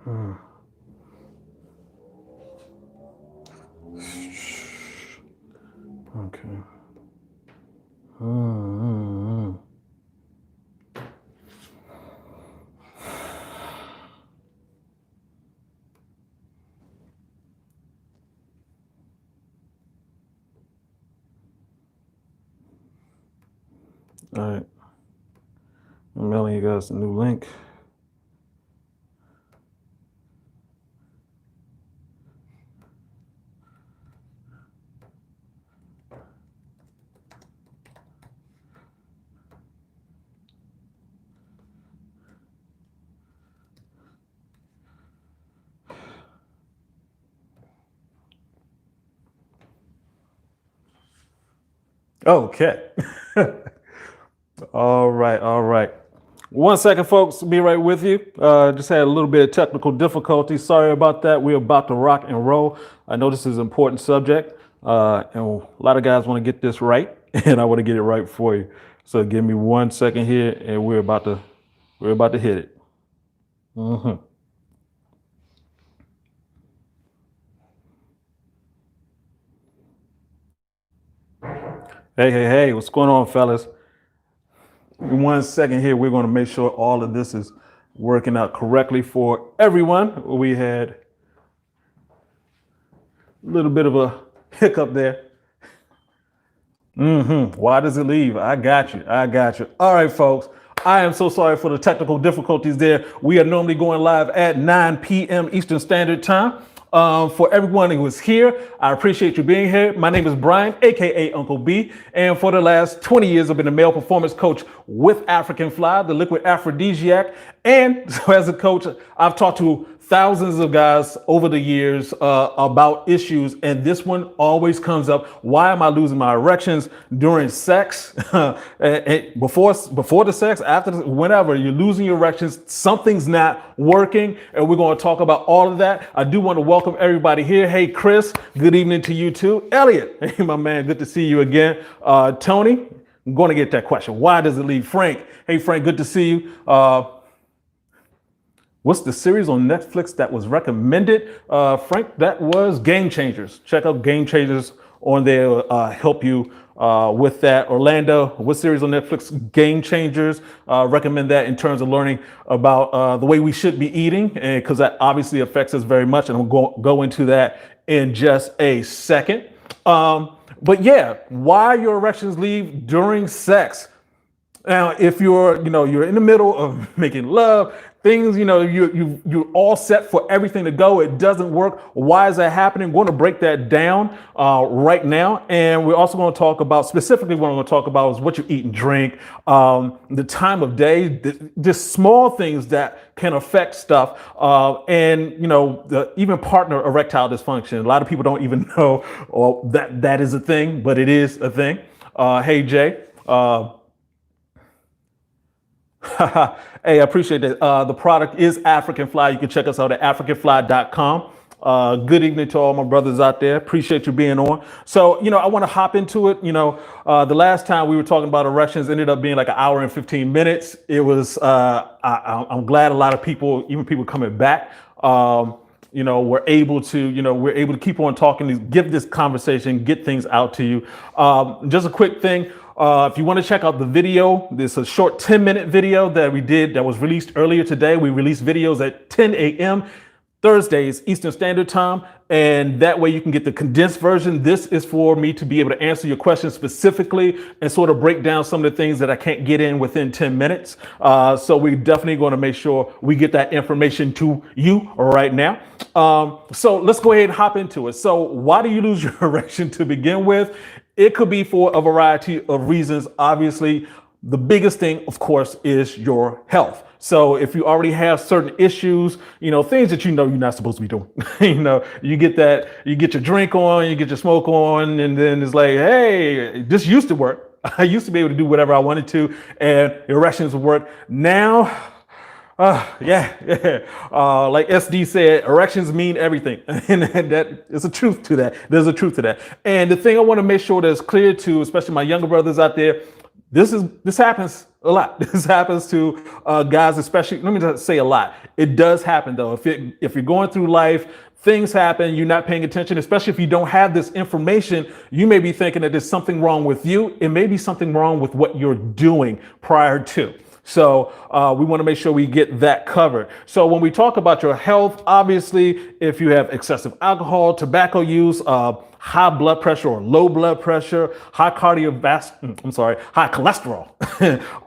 Hmm. Okay. Mm-hmm. All right. I'm mailing you guys a new link. Okay. All right. All right. 1 second, folks. Be right with you. Just had a little bit of technical difficulty. Sorry about that. We're about to rock and roll. I know this is an important subject, and a lot of guys want to get this right, and I want to get it right for you. So give me 1 second here, and we're about to hit it. Hmm. Hey, hey, hey! What's going on, fellas? In 1 second here, we're going to make sure all of this is working out correctly for everyone. We had a little bit of a hiccup there. Why does it leave? I got you. I got you. All right, folks. I am so sorry for the technical difficulties there. We are normally going live at 9 p.m. Eastern Standard Time. For everyone who is here, I appreciate you being here. My name is Brian, aka Uncle B, and for the last 20 years, I've been a male performance coach with African Fly, the liquid aphrodisiac. And so, as a coach, I've talked to thousands of guys over the years about issues, and this one always comes up. Why am I losing my erections during sex? Before the sex, after whenever you're losing your erections, something's not working, and we're going to talk about all of that. I do want to welcome everybody here. Hey, Chris, good evening to you too. Elliot, hey, my man, good to see you again. Tony, I'm going to get that question. Why does it leave? Frank, hey, Frank, good to see you. What's the series on Netflix that was recommended? Frank, that was Game Changers. Check out Game Changers on there, help you with that. Orlando, what series on Netflix? Game Changers. Recommend that in terms of learning about the way we should be eating, because that obviously affects us very much. And we'll go into that in just a second. But yeah, why your erections leave during sex. Now, if you're in the middle of making love, things, you're all set for everything to go. It doesn't work. Why is that happening? We're going to break that down right now, and we're also going to talk about specifically what I'm going to talk about is what you eat and drink, the time of day, just small things that can affect stuff, and even partner erectile dysfunction. A lot of people don't even know that is a thing, but it is a thing. Hey Jay. Hey, I appreciate that. The product is African Fly. You can check us out at africanfly.com. Good evening to all my brothers out there. Appreciate you being on. So, I want to hop into it. The last time we were talking about erections ended up being like an hour and 15 minutes. It was, I'm glad a lot of people, even people coming back, we're able to keep on talking, give this conversation, get things out to you. Just a quick thing. If you want to check out the video, this is a short 10-minute video that we did that was released earlier today. We released videos at 10 a.m. Thursdays, Eastern Standard Time. And that way you can get the condensed version. This is for me to be able to answer your questions specifically and sort of break down some of the things that I can't get in within 10 minutes. So we're definitely going to make sure we get that information to you right now. So let's go ahead and hop into it. So why do you lose your erection to begin with? It could be for a variety of reasons. Obviously, the biggest thing, of course, is your health. So if you already have certain issues, things that you're not supposed to be doing, you get your drink on, you get your smoke on, and then it's like, hey, this used to work. I used to be able to do whatever I wanted to, and erections would work. Now, like SD said, erections mean everything. And that is a truth to that. There's a truth to that. And the thing I want to make sure that's clear to, especially my younger brothers out there, this happens A lot. This happens to guys, especially. Let me just say a lot. It does happen though. If you're going through life, things happen. You're not paying attention, especially if you don't have this information. You may be thinking that there's something wrong with you. It may be something wrong with what you're doing prior to. So we want to make sure we get that covered. So when we talk about your health, obviously, if you have excessive alcohol, tobacco use, high blood pressure or low blood pressure, high cholesterol,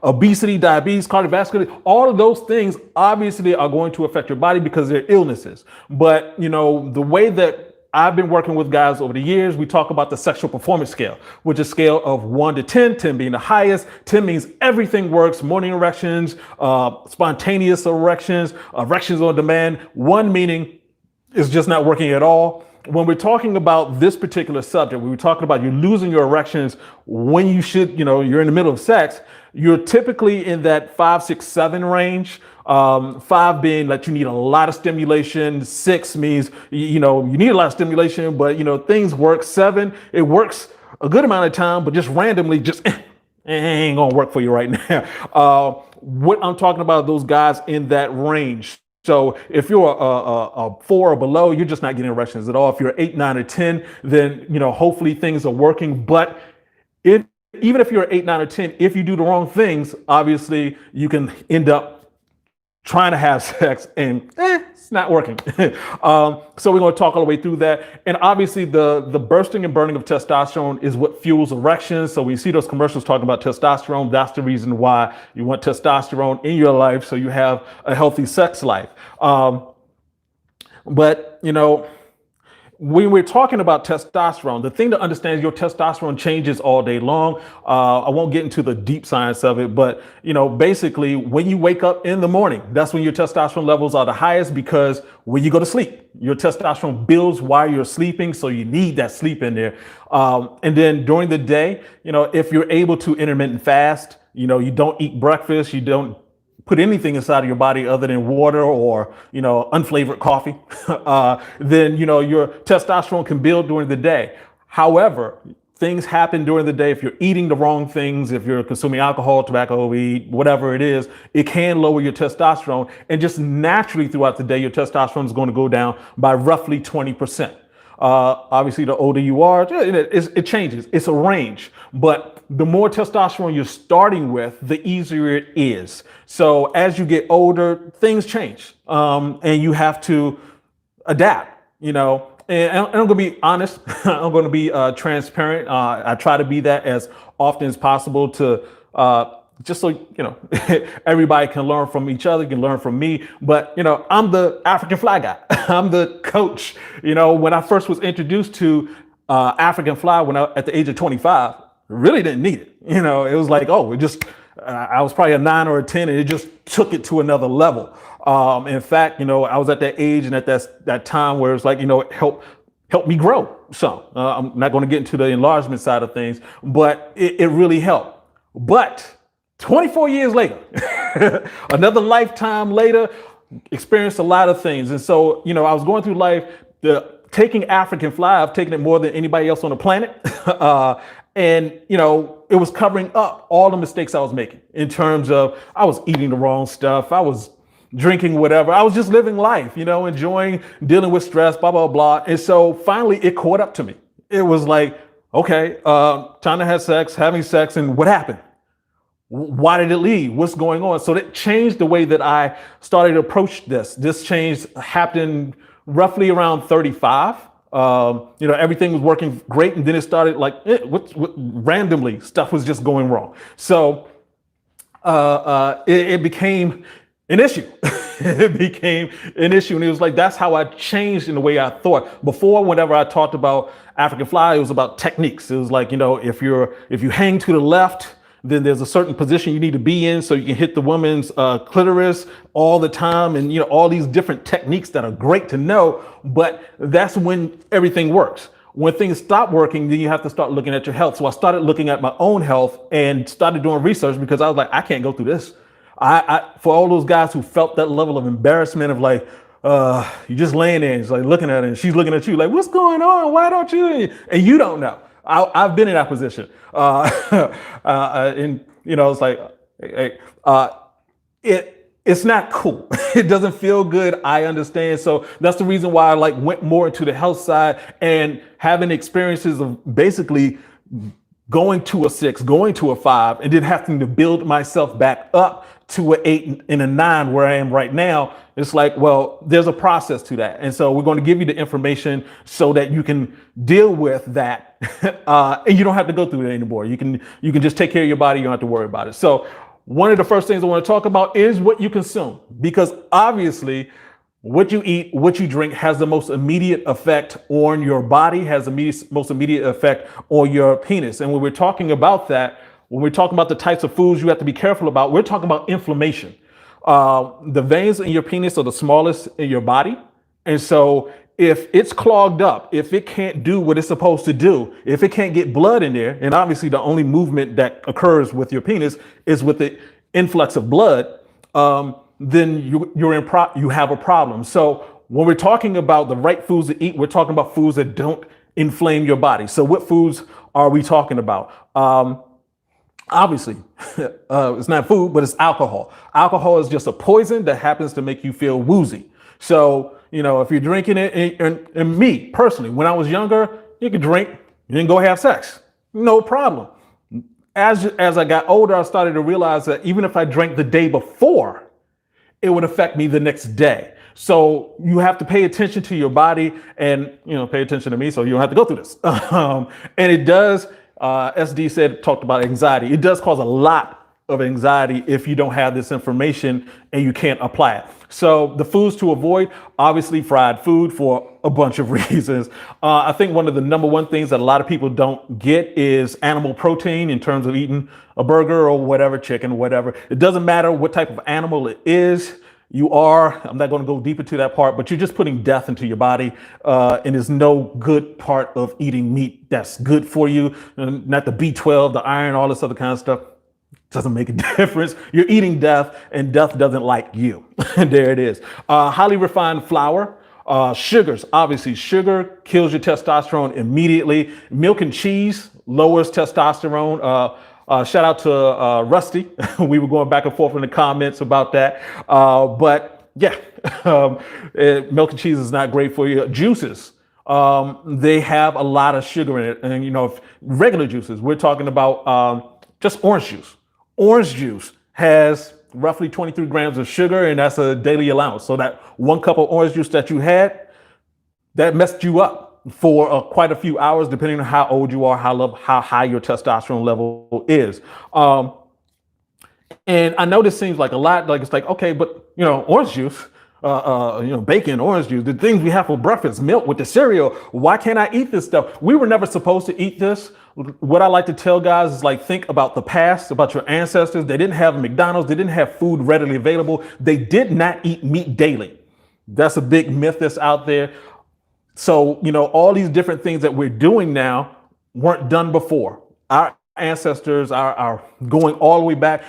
obesity, diabetes, cardiovascular, all of those things obviously are going to affect your body because they're illnesses. But, you know, the way that I've been working with guys over the years, we talk about the sexual performance scale, which is a scale of 1 to 10, 10 being the highest. 10 means everything works, morning erections, spontaneous erections, erections on demand. 1 meaning it's just not working at all. When we're talking about this particular subject, we were talking about you losing your erections when you should, you know, you're in the middle of sex, you're typically in that 5, 6, 7 range. 5 being that you need a lot of stimulation. 6 means, you know, you need a lot of stimulation, but, you know, things work. 7, it works a good amount of time, but just randomly, just ain't gonna work for you right now. What I'm talking about, those guys in that range. So if you're a 4 or below, you're just not getting erections at all. If you're 8, 9, or 10, then, you know, hopefully things are working. But even if you're 8, 9, or 10, if you do the wrong things, obviously you can end up trying to have sex and it's not working. So we're going to talk all the way through that. And obviously the bursting and burning of testosterone is what fuels erections. So when you see those commercials talking about testosterone, that's the reason why you want testosterone in your life, so you have a healthy sex life. But, you know, when we're talking about testosterone, the thing to understand is your testosterone changes all day long. I won't get into the deep science of it, but, you know, basically when you wake up in the morning, that's when your testosterone levels are the highest, because when you go to sleep, your testosterone builds while you're sleeping. So you need that sleep in there. And then during the day, you know, if you're able to intermittent fast, you know, you don't eat breakfast, you don't put anything inside of your body other than water or, you know, unflavored coffee, then, you know, your testosterone can build during the day. However, things happen during the day. If you're eating the wrong things, if you're consuming alcohol, tobacco, weed, whatever it is, it can lower your testosterone. And just naturally throughout the day, your testosterone is going to go down by roughly 20%. Obviously, the older you are, it changes. It's a range. But the more testosterone you're starting with, the easier it is. So as you get older, things change. And you have to adapt, you know. And I'm going to be honest. I'm going to be transparent. I try to be that as often as possible to just so, you know, everybody can learn from each other, can learn from me. But, you know, I'm the African fly guy. I'm the coach. You know, when I first was introduced to African fly at the age of 25, really didn't need it. You know, it was like, oh, I was probably a 9 or a 10, and it just took it to another level. In fact, you know, I was at that age and at that time where it's like, you know, it helped me grow. So I'm not going to get into the enlargement side of things, but it really helped. But 24 years later, another lifetime later, experienced a lot of things. And so, you know, I was going through life, taking African fly, I've taken it more than anybody else on the planet. And, you know, it was covering up all the mistakes I was making in terms of I was eating the wrong stuff. I was drinking whatever. I was just living life, you know, enjoying dealing with stress, blah, blah, blah. And so finally it caught up to me. It was like, okay, time to have sex, having sex. And what happened? Why did it leave? What's going on? So that changed the way that I started to approach this. This change happened roughly around 35. You know, everything was working great. And then it started like, randomly stuff was just going wrong. So it became an issue. It became an issue. And it was like, that's how I changed in the way I thought. Before, whenever I talked about African fly, it was about techniques. It was like, you know, if you hang to the left, then there's a certain position you need to be in so you can hit the woman's clitoris all the time. And, you know, all these different techniques that are great to know, but that's when everything works. When things stop working, then you have to start looking at your health. So I started looking at my own health and started doing research, because I was like, I can't go through this. For all those guys who felt that level of embarrassment of like, you're just laying there and it's like looking at her and she's looking at you like, what's going on? Why don't you? And you don't know. I've been in that position. And, you know, it's like, Uh, it's not cool. It doesn't feel good. I understand. So that's the reason why I went more into the health side and having experiences of basically going to a 6, going to a 5, and then having to build myself back up to an 8 and a 9 where I am right now. It's like, well, there's a process to that. And so we're going to give you the information so that you can deal with that. And you don't have to go through it anymore. You can just take care of your body. You don't have to worry about it. So one of the first things I want to talk about is what you consume, because obviously what you eat, what you drink has the most immediate effect on your body, has the most immediate effect on your penis. And when we're talking about that, when we're talking about the types of foods you have to be careful about, we're talking about inflammation. The veins in your penis are the smallest in your body. And so if it's clogged up, if it can't do what it's supposed to do, if it can't get blood in there, and obviously the only movement that occurs with your penis is with the influx of blood, then you have a problem. So when we're talking about the right foods to eat, we're talking about foods that don't inflame your body. So what foods are we talking about? Obviously, it's not food, but it's alcohol. Alcohol is just a poison that happens to make you feel woozy. So, if you're drinking it, and me personally, when I was younger, you could drink, you didn't go have sex, no problem. As I got older, I started to realize that even if I drank the day before, it would affect me the next day. So you have to pay attention to your body and, pay attention to me so you don't have to go through this. And it does, SD talked about anxiety. It does cause a lot of anxiety if you don't have this information and you can't apply it. So the foods to avoid, obviously fried food for a bunch of reasons. I think one of the number one things that a lot of people don't get is animal protein in terms of eating a burger or whatever, chicken, whatever. It doesn't matter what type of animal it is. I'm not going to go deep into that part, but you're just putting death into your body. And there's no good part of eating meat that's good for you. Not the B12, the iron, all this other kind of stuff. Doesn't make a difference. You're eating death, and death doesn't like you. And there it is. Highly refined flour, sugars. Obviously, sugar kills your testosterone immediately. Milk and cheese lowers testosterone. Shout out to Rusty. We were going back and forth in the comments about that. But yeah, milk and cheese is not great for you. Juices. They have a lot of sugar in it. And, if regular juices, we're talking about just orange juice. Orange juice has roughly 23 grams of sugar, and that's a daily allowance. So that 1 cup of orange juice that you had, that messed you up for quite a few hours, depending on how old you are, how high your testosterone level is. And I know this seems like a lot, it's like, okay, but orange juice, bacon, orange juice, the things we have for breakfast, milk with the cereal. Why can't I eat this stuff? We were never supposed to eat this. What I like to tell guys is think about the past, about your ancestors. They didn't have McDonald's. They didn't have food readily available. They did not eat meat daily. That's a big myth that's out there. So, all these different things that we're doing now weren't done before. Our ancestors are going all the way back.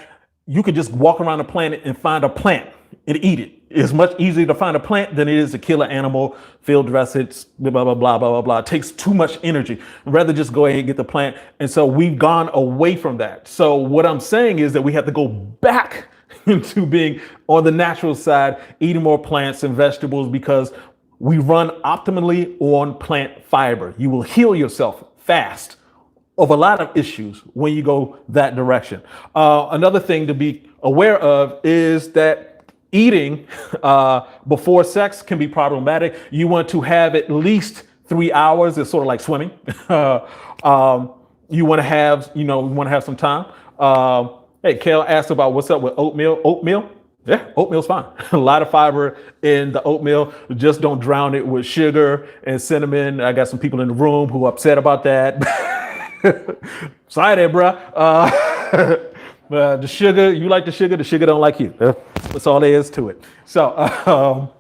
You could just walk around the planet and find a plant and eat it. It's much easier to find a plant than it is to kill an animal, field dress it, blah, blah, blah, blah, blah, blah. It takes too much energy. Rather just go ahead and get the plant. And so we've gone away from that. So what I'm saying is that we have to go back into being on the natural side, eating more plants and vegetables, because we run optimally on plant fiber. You will heal yourself fast of a lot of issues when you go that direction. Another thing to be aware of is that eating before sex can be problematic. You want to have at least 3 hours. It's sort of like swimming. You want to have some time. Hey, Kale asked about what's up with oatmeal. Oatmeal? Yeah, oatmeal's fine. A lot of fiber in the oatmeal. Just don't drown it with sugar and cinnamon. I got some people in the room who are upset about that. Sorry there, bruh. The sugar, you like the sugar don't like you. That's all there is to it. So,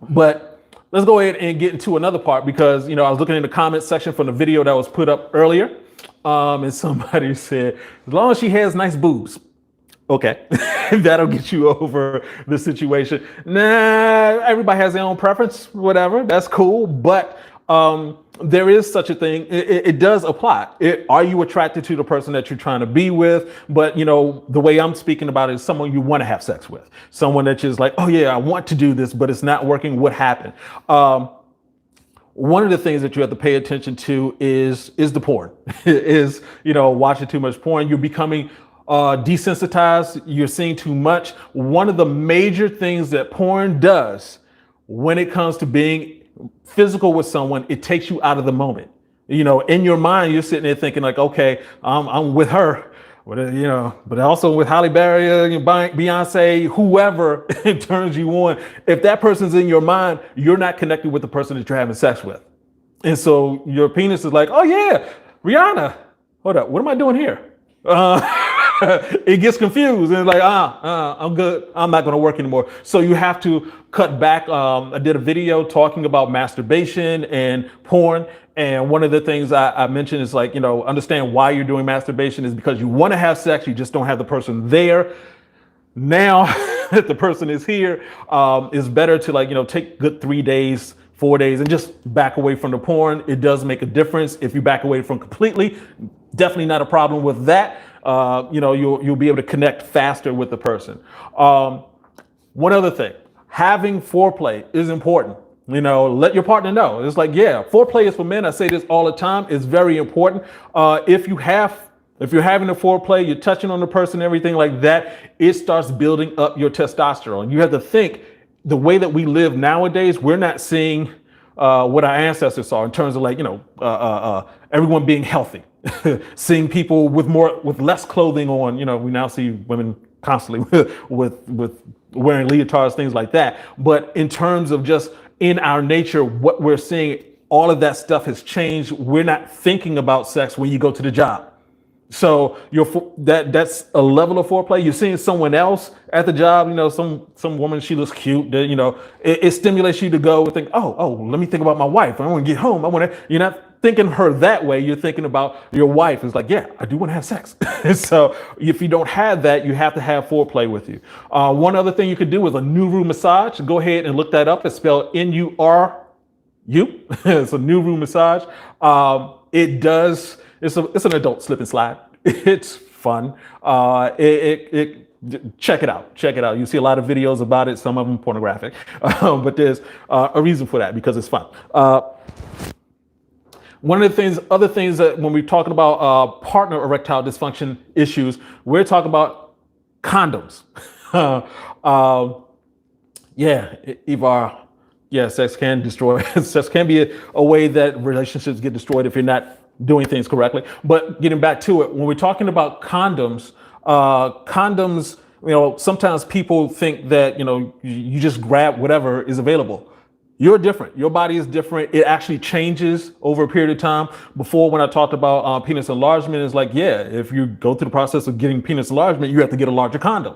but let's go ahead and get into another part, because, I was looking in the comment section from the video that was put up earlier. And somebody said, as long as she has nice boobs. Okay, that'll get you over the situation. Nah, everybody has their own preference, whatever. That's cool. But There is such a thing. It does apply. Are you attracted to the person that you're trying to be with? But the way I'm speaking about it is someone you want to have sex with, someone that's just like, oh yeah, I want to do this, but it's not working. What happened? One of the things that you have to pay attention to is the porn. Is watching too much porn. You're becoming desensitized. You're seeing too much. One of the major things that porn does when it comes to being physical with someone, it takes you out of the moment. In your mind, you're sitting there thinking like, okay, I'm with her, but also with Halle Berry, Beyonce, whoever it turns you on. If that person's in your mind, you're not connected with the person that you're having sex with. And so your penis is like, oh yeah, Rihanna, hold up, what am I doing here? It gets confused and it's like, I'm good. I'm not going to work anymore. So you have to cut back. I did a video talking about masturbation and porn. And one of the things I mentioned is like, understand why you're doing masturbation is because you want to have sex. You just don't have the person there. Now that the person is here, it's better to take good 3 days, 4 days and just back away from the porn. It does make a difference. If you back away from completely, definitely not a problem with that. You'll be able to connect faster with the person. One other thing, having foreplay is important. Let your partner know. It's like, yeah, foreplay is for men. I say this all the time. It's very important. If you're having a foreplay, you're touching on the person, everything like that, it starts building up your testosterone. You have to think the way that we live nowadays, we're not seeing what our ancestors saw in terms of everyone being healthy. Seeing people with less clothing on, we now see women constantly with wearing leotards, things like that. But in terms of just in our nature, what we're seeing, all of that stuff has changed. We're not thinking about sex when you go to the job. So that's a level of foreplay. You're seeing someone else at the job, some woman, she looks cute, it stimulates you to go and think, oh, let me think about my wife. I want to get home. You're not thinking her that way. You're thinking about your wife. It's like, yeah, I do want to have sex. So if you don't have that, you have to have foreplay with you. One other thing you could do is a Nuru massage. Go ahead and look that up. It's spelled Nuru. It's a Nuru massage. It's an adult slip and slide. It's fun. Check it out. Check it out. You see a lot of videos about it. Some of them pornographic, but there's a reason for that because it's fun. One of the other things that when we're talking about partner erectile dysfunction issues, we're talking about condoms. Sex can destroy. Sex can be a way that relationships get destroyed if you're not doing things correctly. But getting back to it, when we're talking about condoms, sometimes people think that, you just grab whatever is available. You're different. Your body is different. It actually changes over a period of time. Before, when I talked about penis enlargement, it's like, yeah, if you go through the process of getting penis enlargement, you have to get a larger condom.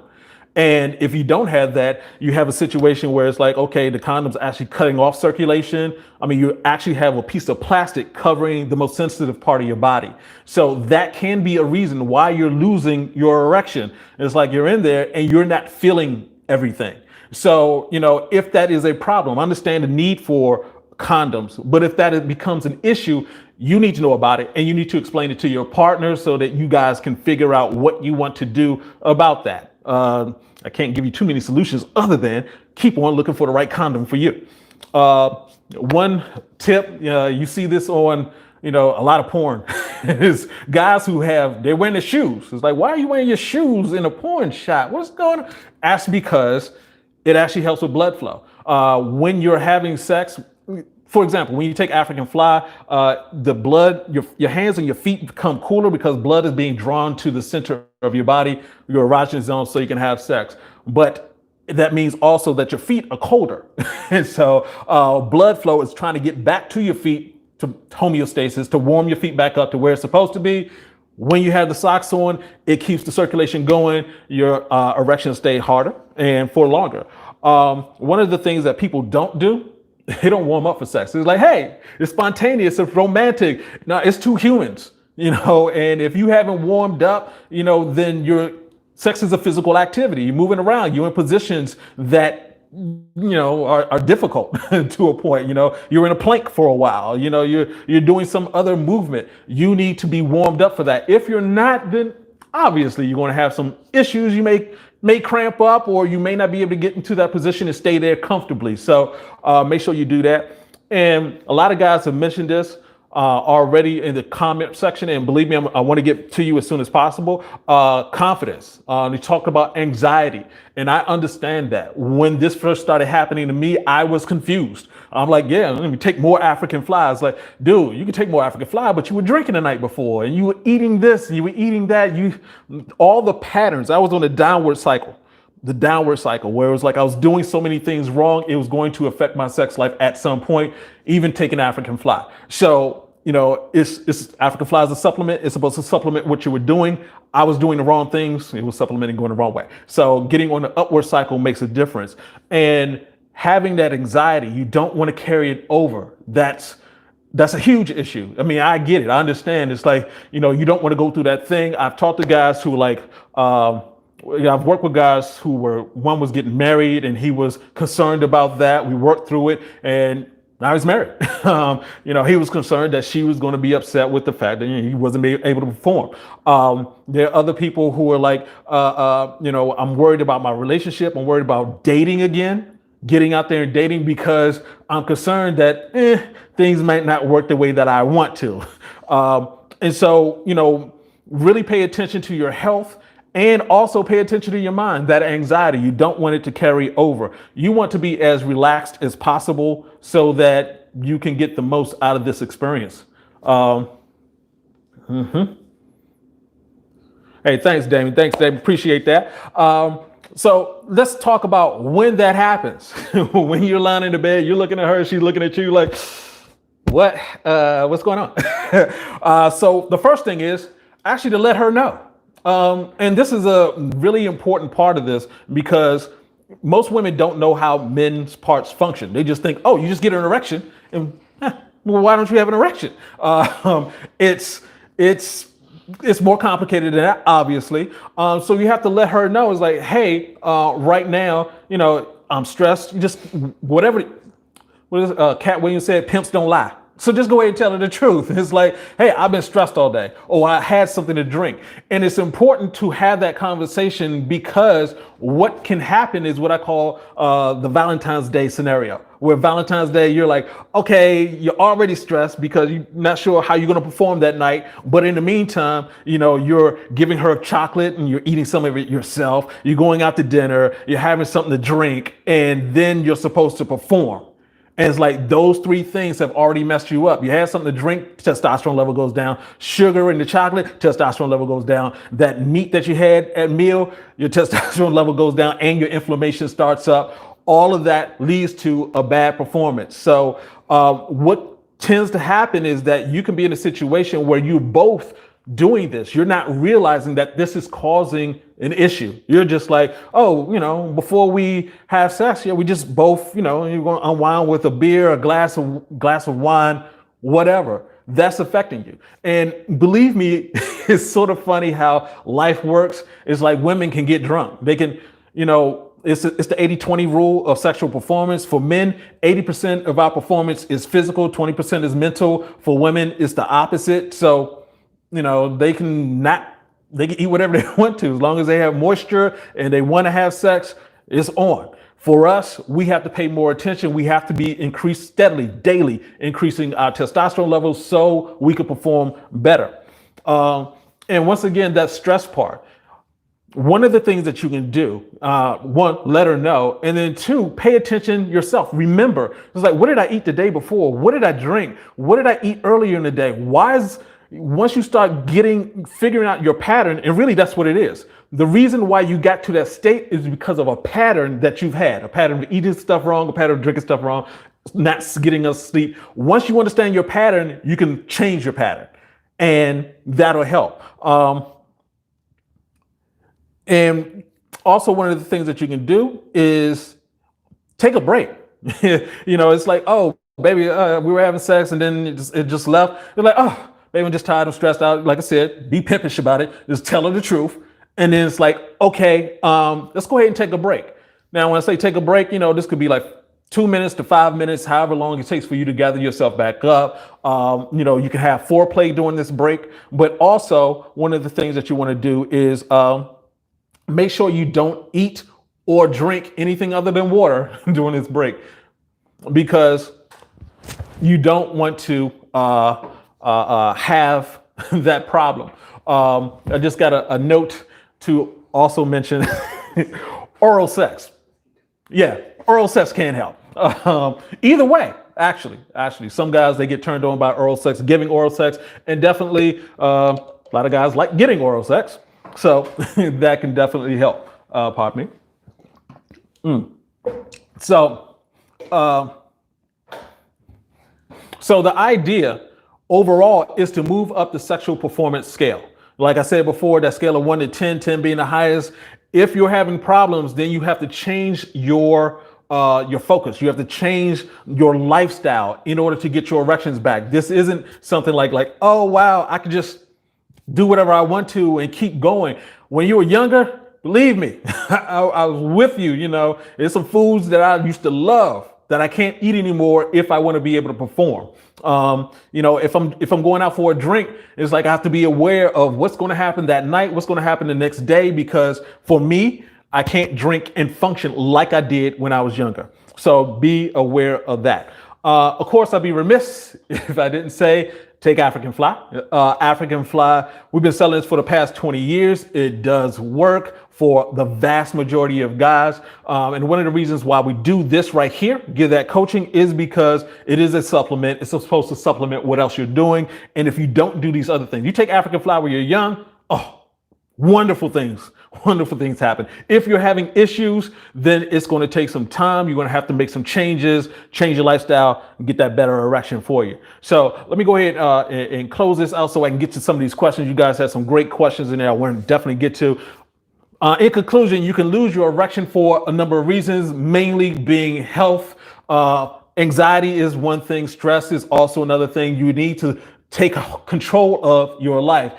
And if you don't have that, you have a situation where it's like, okay, the condom's actually cutting off circulation. You actually have a piece of plastic covering the most sensitive part of your body. So that can be a reason why you're losing your erection. It's like you're in there and you're not feeling everything. So, if that is a problem, understand the need for condoms. But if that becomes an issue, you need to know about it and you need to explain it to your partner so that you guys can figure out what you want to do about that. I can't give you too many solutions other than keep on looking for the right condom for you. One tip, you see this on, a lot of porn is guys they're wearing their shoes. It's like, why are you wearing your shoes in a porn shot? What's going on? That's because it actually helps with blood flow. When you're having sex, for example, when you take African fly, the blood, your hands and your feet become cooler because blood is being drawn to the center of your body, your erogenous zone, so you can have sex. But that means also that your feet are colder. And so blood flow is trying to get back to your feet to homeostasis, to warm your feet back up to where it's supposed to be. When you have the socks on, it keeps the circulation going. Your erections stay harder and for longer. One of the things that people don't do, they don't warm up for sex. It's like, hey, it's spontaneous, it's romantic. No, it's two humans, and if you haven't warmed up, then sex is a physical activity. You're moving around, you're in positions that are difficult to a point. You're in a plank for a while. You're doing some other movement. You need to be warmed up for that. If you're not, then obviously you're going to have some issues. You may cramp up, or you may not be able to get into that position and stay there comfortably. So make sure you do that. And a lot of guys have mentioned this already in the comment section, and believe me, I want to get to you as soon as possible. Confidence. They talked about anxiety, and I understand that. When this first started happening to me, I was confused. I'm like, yeah, let me take more African flies. Like, dude, you can take more African fly, but you were drinking the night before, and you were eating this, and you were eating that. All the patterns. I was on a downward cycle. The downward cycle, where it was like I was doing so many things wrong, it was going to affect my sex life at some point, even taking African fly. So, it's African fly is a supplement. It's supposed to supplement what you were doing. I was doing the wrong things. It was supplementing going the wrong way. So getting on the upward cycle makes a difference. And having that anxiety, you don't want to carry it over. That's a huge issue. I mean, I get it. I understand. It's like, you don't want to go through that thing. I've talked to guys who I've worked with guys who one was getting married and he was concerned about that. We worked through it, and now he's married. He was concerned that she was going to be upset with the fact that he wasn't able to perform. There are other people who are like, I'm worried about my relationship. I'm worried about dating again, getting out there and dating, because I'm concerned that things might not work the way that I want to. And so, really pay attention to your health. And also pay attention to your mind, that anxiety. You don't want it to carry over. You want to be as relaxed as possible so that you can get the most out of this experience. Hey, thanks, Damien. Appreciate that. So let's talk about when that happens. When you're lying in the bed, you're looking at her, she's looking at you like, what's going on? So the first thing is actually to let her know. And this is a really important part of this, because most women don't know how men's parts function. They just think, oh, you just get an erection, and well, why don't you have an erection? It's more complicated than that, obviously. So you have to let her know. It's like, hey, right now, I'm stressed. Just whatever. What is Cat Williams said? Pimps don't lie. So just go ahead and tell her the truth. It's like, hey, I've been stressed all day, or I had something to drink. And it's important to have that conversation, because what can happen is what I call the Valentine's Day scenario, where Valentine's Day, you're like, okay, you're already stressed because you're not sure how you're going to perform that night. But in the meantime, you're giving her chocolate and you're eating some of it yourself. You're going out to dinner, you're having something to drink, and then you're supposed to perform. And it's like those three things have already messed you up. You had something to drink, testosterone level goes down. Sugar in the chocolate, testosterone level goes down. That meat that you had at meal, your testosterone level goes down and your inflammation starts up. All of that leads to a bad performance. So what tends to happen is that you can be in a situation where you're both doing this. You're not realizing that this is causing an issue. You're just like, oh, before we have sex, we just both, you're going to unwind with a beer, a glass of wine, whatever. That's affecting you. And believe me, it's sort of funny how life works. It's like women can get drunk. They can, it's the 80-20 rule of sexual performance. For men, 80% of our performance is physical, 20% is mental. For women, it's the opposite. So, they can eat whatever they want to, as long as they have moisture and they want to have sex, it's on. For us, we have to pay more attention. We have to be increased steadily, daily, increasing our testosterone levels so we can perform better. And once again, that stress part. One of the things that you can do, one, let her know, and then two, pay attention yourself. Remember, it's like, what did I eat the day before? What did I drink? What did I eat earlier in the day? Once you start figuring out your pattern, and really that's what it is. The reason why you got to that state is because of a pattern that you've had, a pattern of eating stuff wrong, a pattern of drinking stuff wrong, not getting enough sleep. Once you understand your pattern, you can change your pattern, and that'll help. And also one of the things that you can do is take a break. It's like, oh, baby, we were having sex and then it just left. You're like, oh, baby, I'm just tired, I'm stressed out. Like I said, be pimpish about it. Just tell her the truth. And then it's like, okay, let's go ahead and take a break. Now, when I say take a break, this could be like 2 minutes to 5 minutes, however long it takes for you to gather yourself back up. You can have foreplay during this break, but also one of the things that you want to do is make sure you don't eat or drink anything other than water during this break, because you don't want to have that problem. I just got a note to also mention oral sex. Yeah, oral sex can help. Either way, actually, some guys, they get turned on by oral sex, giving oral sex, and definitely a lot of guys like getting oral sex. So that can definitely help. Pardon me. So the idea overall is to move up the sexual performance scale. Like I said before, that scale of 1 to 10, 10 being the highest. If you're having problems, then you have to change your focus. You have to change your lifestyle in order to get your erections back. This isn't something like, oh wow, I can just do whatever I want to and keep going. When you were younger, believe me, I was with you. There's some foods that I used to love that I can't eat anymore if I want to be able to perform. If I'm going out for a drink, it's like I have to be aware of what's going to happen that night, what's going to happen the next day, because for me, I can't drink and function like I did when I was younger. So be aware of that. Of course, I'd be remiss if I didn't say take African Fly. African Fly, we've been selling this for the past 20 years. It does work for the vast majority of guys. And one of the reasons why we do this right here, give that coaching, is because it is a supplement. It's supposed to supplement what else you're doing. And if you don't do these other things, you take African Fly when you're young, wonderful things happen. If you're having issues, then it's going to take some time. You're going to have to make some changes, change your lifestyle, and get that better erection for you. So let me go ahead and close this out so I can get to some of these questions. You guys had some great questions in there I want to definitely get to. In conclusion, you can lose your erection for a number of reasons, mainly being health. Anxiety is one thing. Stress is also another thing. You need to take control of your life.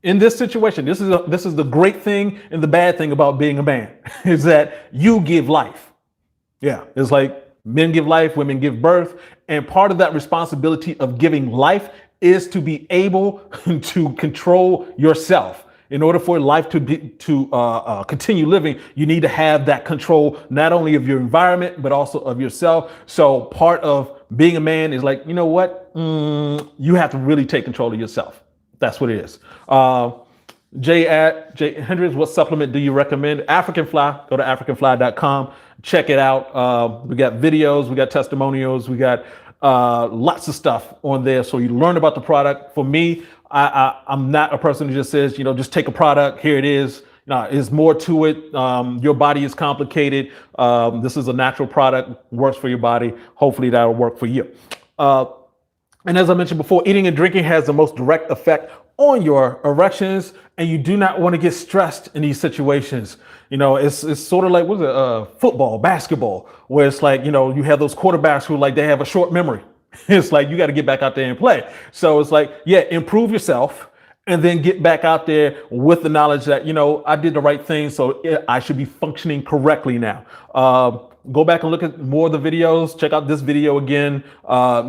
In this situation, this is the great thing and the bad thing about being a man is that you give life. Yeah, it's like men give life, women give birth. And part of that responsibility of giving life is to be able to control yourself. In order for life to continue living, you need to have that control, not only of your environment, but also of yourself. So part of being a man is like, you know what? You have to really take control of yourself. That's what it is. Jay Hendricks, what supplement do you recommend? African Fly. Go to africanfly.com. Check it out. We got videos, we got testimonials, we got lots of stuff on there. So you learn about the product. For me, I'm not a person who just says, just take a product. Here it is. No, there's more to it. Your body is complicated. This is a natural product, works for your body. Hopefully that'll work for you. And as I mentioned before, eating and drinking has the most direct effect on your erections, and you do not want to get stressed in these situations. It's sort of like, football, basketball, where it's like, you have those quarterbacks who they have a short memory. It's like, you got to get back out there and play. So it's like, yeah, improve yourself and then get back out there with the knowledge that, I did the right thing. So I should be functioning correctly now. Go back and look at more of the videos. Check out this video again,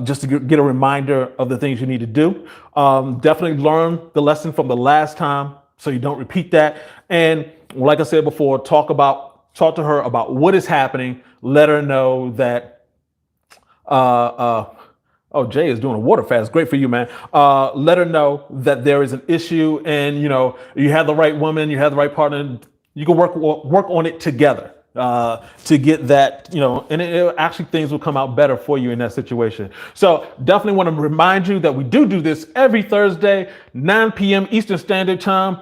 just to get a reminder of the things you need to do. Definitely learn the lesson from the last time so you don't repeat that. And like I said before, talk to her about what is happening. Let her know that, Jay is doing a water fast. Great for you, man. Let her know that there is an issue, and you have the right woman, you have the right partner. You can work on it together to get that, and actually things will come out better for you in that situation. So definitely want to remind you that we do this every Thursday, 9 p.m. Eastern Standard Time.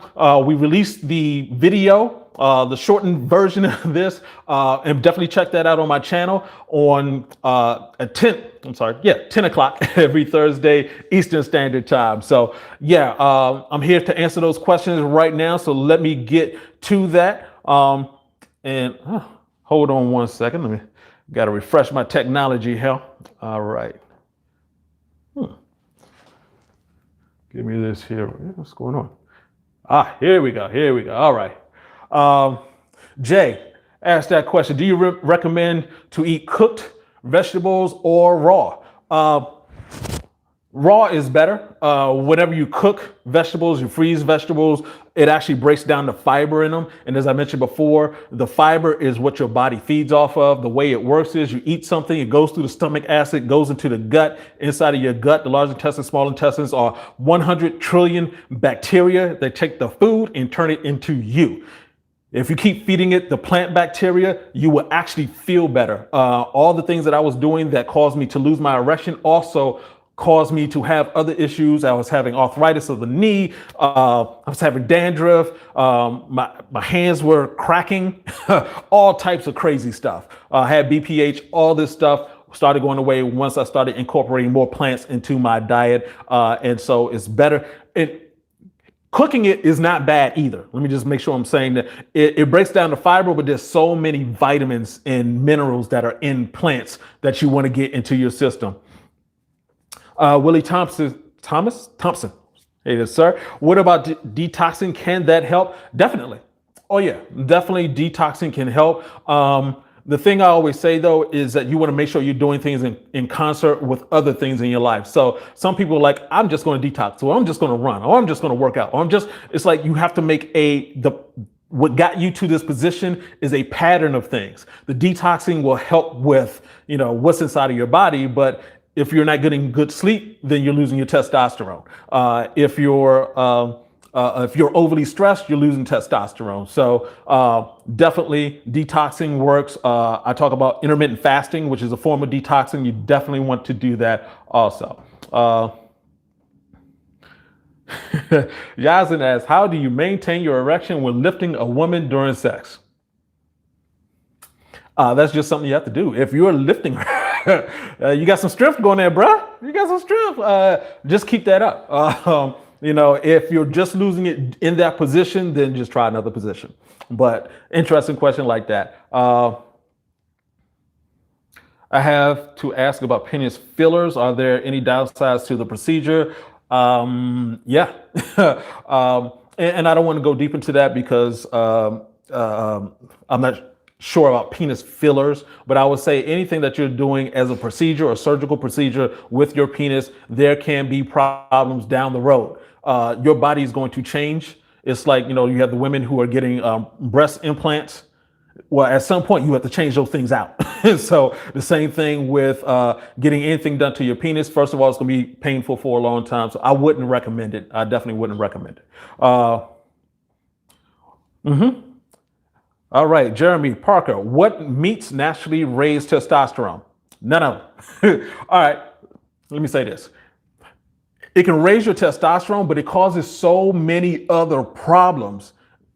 We release the video, the shortened version of this, and definitely check that out on my channel on at 10 o'clock every Thursday Eastern Standard Time. So yeah, I'm here to answer those questions right now. So let me get to that. And hold on one second. Got to refresh my technology here. All right. Give me this here. What's going on? Here we go. All right. Jay, ask that question. Do you recommend to eat cooked vegetables or raw? Raw is better. Whenever you cook vegetables, you freeze vegetables, it actually breaks down the fiber in them. And as I mentioned before, the fiber is what your body feeds off of. The way it works is you eat something, it goes through the stomach acid, goes into the gut. Inside of your gut, the large intestine, small intestines are 100 trillion bacteria that take the food and turn it into you. If you keep feeding it the plant bacteria, you will actually feel better. All the things that I was doing that caused me to lose my erection also caused me to have other issues. I was having arthritis of the knee. I was having dandruff. My hands were cracking. All types of crazy stuff. I had BPH. All this stuff started going away once I started incorporating more plants into my diet. And so it's better. Cooking it is not bad either. Let me just make sure I'm saying that it breaks down the fiber, but there's so many vitamins and minerals that are in plants that you want to get into your system. Willie Thompson. Hey there, sir. What about detoxing? Can that help? Definitely. Oh yeah, definitely detoxing can help. The thing I always say though is that you want to make sure you're doing things in concert with other things in your life. So some people are like, I'm just going to detox, or I'm just going to run, or I'm just going to work out, or it's like you have to make what got you to this position is a pattern of things. The detoxing will help with, what's inside of your body, but if you're not getting good sleep, then you're losing your testosterone. If you're overly stressed, you're losing testosterone. So definitely detoxing works. I talk about intermittent fasting, which is a form of detoxing. You definitely want to do that also. Yazin asks, how do you maintain your erection when lifting a woman during sex? That's just something you have to do. If you're lifting her, you got some strength going there, bruh. You got some strength. Just keep that up. If you're just losing it in that position, then just try another position. But interesting question like that. I have to ask about penis fillers. Are there any downsides to the procedure? Yeah. And I don't want to go deep into that because I'm not sure about penis fillers, but I would say anything that you're doing as a procedure or surgical procedure with your penis, there can be problems down the road. Your body is going to change. It's like, you have the women who are getting breast implants. Well, at some point you have to change those things out. So the same thing with getting anything done to your penis. First of all, it's going to be painful for a long time. So I wouldn't recommend it. I definitely wouldn't recommend it. All right, Jeremy Parker, what meats naturally raise testosterone? None of them. All right, let me say this. It can raise your testosterone, but it causes so many other problems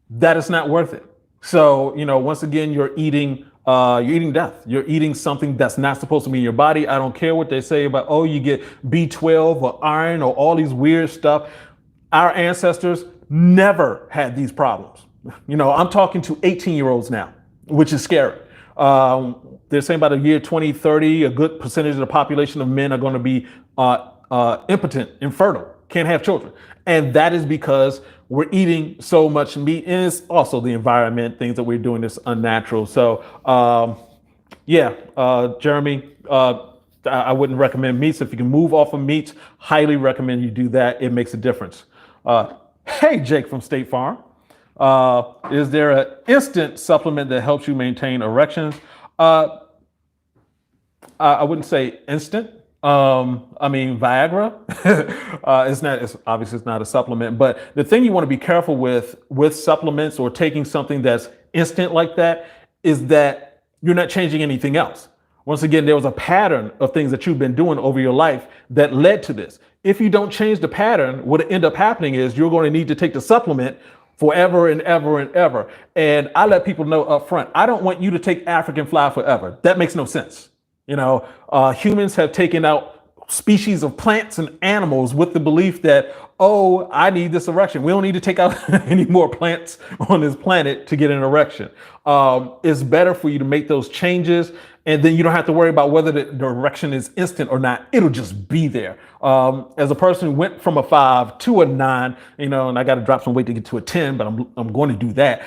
that it's not worth it. So, once again, you're eating death. You're eating something that's not supposed to be in your body. I don't care what they say about, you get B12 or iron or all these weird stuff. Our ancestors never had these problems. I'm talking to 18-year-olds now, which is scary. They're saying by the year 2030, a good percentage of the population of men are going to be impotent, infertile, can't have children. And that is because we're eating so much meat, and it's also the environment, things that we're doing is unnatural. So, Jeremy, I wouldn't recommend meats. If you can move off of meats, highly recommend you do that. It makes a difference. Hey, Jake from State Farm. Is there an instant supplement that helps you maintain erections? I wouldn't say instant. Viagra, it's not a supplement, but the thing you want to be careful with supplements or taking something that's instant like that is that you're not changing anything else. Once again, there was a pattern of things that you've been doing over your life that led to this. If you don't change the pattern, what will end up happening is you're going to need to take the supplement forever and ever and ever. And I let people know up front, I don't want you to take African fly forever. That makes no sense. Humans have taken out species of plants and animals with the belief that, I need this erection. We don't need to take out any more plants on this planet to get an erection. It's better for you to make those changes, and then you don't have to worry about whether the erection is instant or not. It'll just be there. As a person who went from a 5 to a 9, and I got to drop some weight to get to a 10, but I'm going to do that.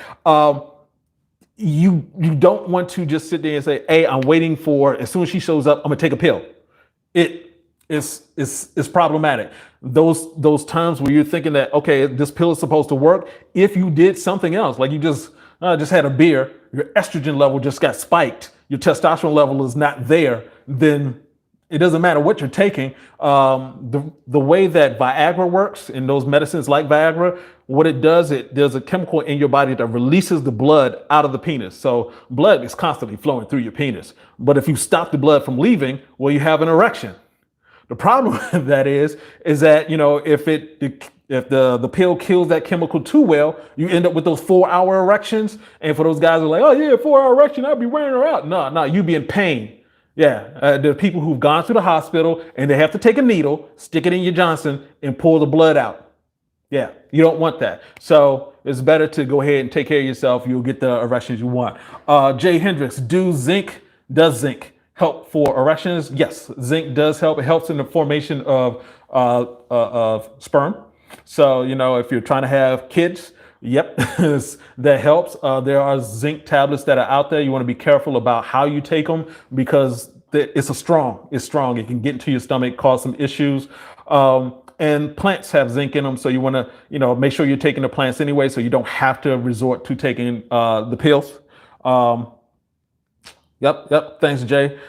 you don't want to just sit there and say, hey, I'm waiting for, as soon as she shows up, I'm gonna take a pill. It's problematic. Those times where you're thinking that, okay, this pill is supposed to work, if you did something else, like you just had a beer, your estrogen level just got spiked, your testosterone level is not there, then it doesn't matter what you're taking. The way that Viagra works and those medicines like Viagra, what it does, there's a chemical in your body that releases the blood out of the penis. So blood is constantly flowing through your penis. But if you stop the blood from leaving, well, you have an erection. The problem with that is that, if the pill kills that chemical too well, you end up with those 4-hour erections. And for those guys who are like, oh yeah, 4-hour erection, I'll be wearing her out. No, you be in pain. Yeah, there are people who've gone to the hospital and they have to take a needle, stick it in your Johnson, and pull the blood out. Yeah, you don't want that. So it's better to go ahead and take care of yourself. You'll get the erections you want. Jay Hendricks, does zinc help for erections? Yes, zinc does help. It helps in the formation of sperm. So, if you're trying to have kids, yep, that helps. There are zinc tablets that are out there. You want to be careful about how you take them because it's strong. It can get into your stomach, cause some issues. And plants have zinc in them. So you want to, make sure you're taking the plants anyway, so you don't have to resort to taking the pills. Yep. Thanks, Jay.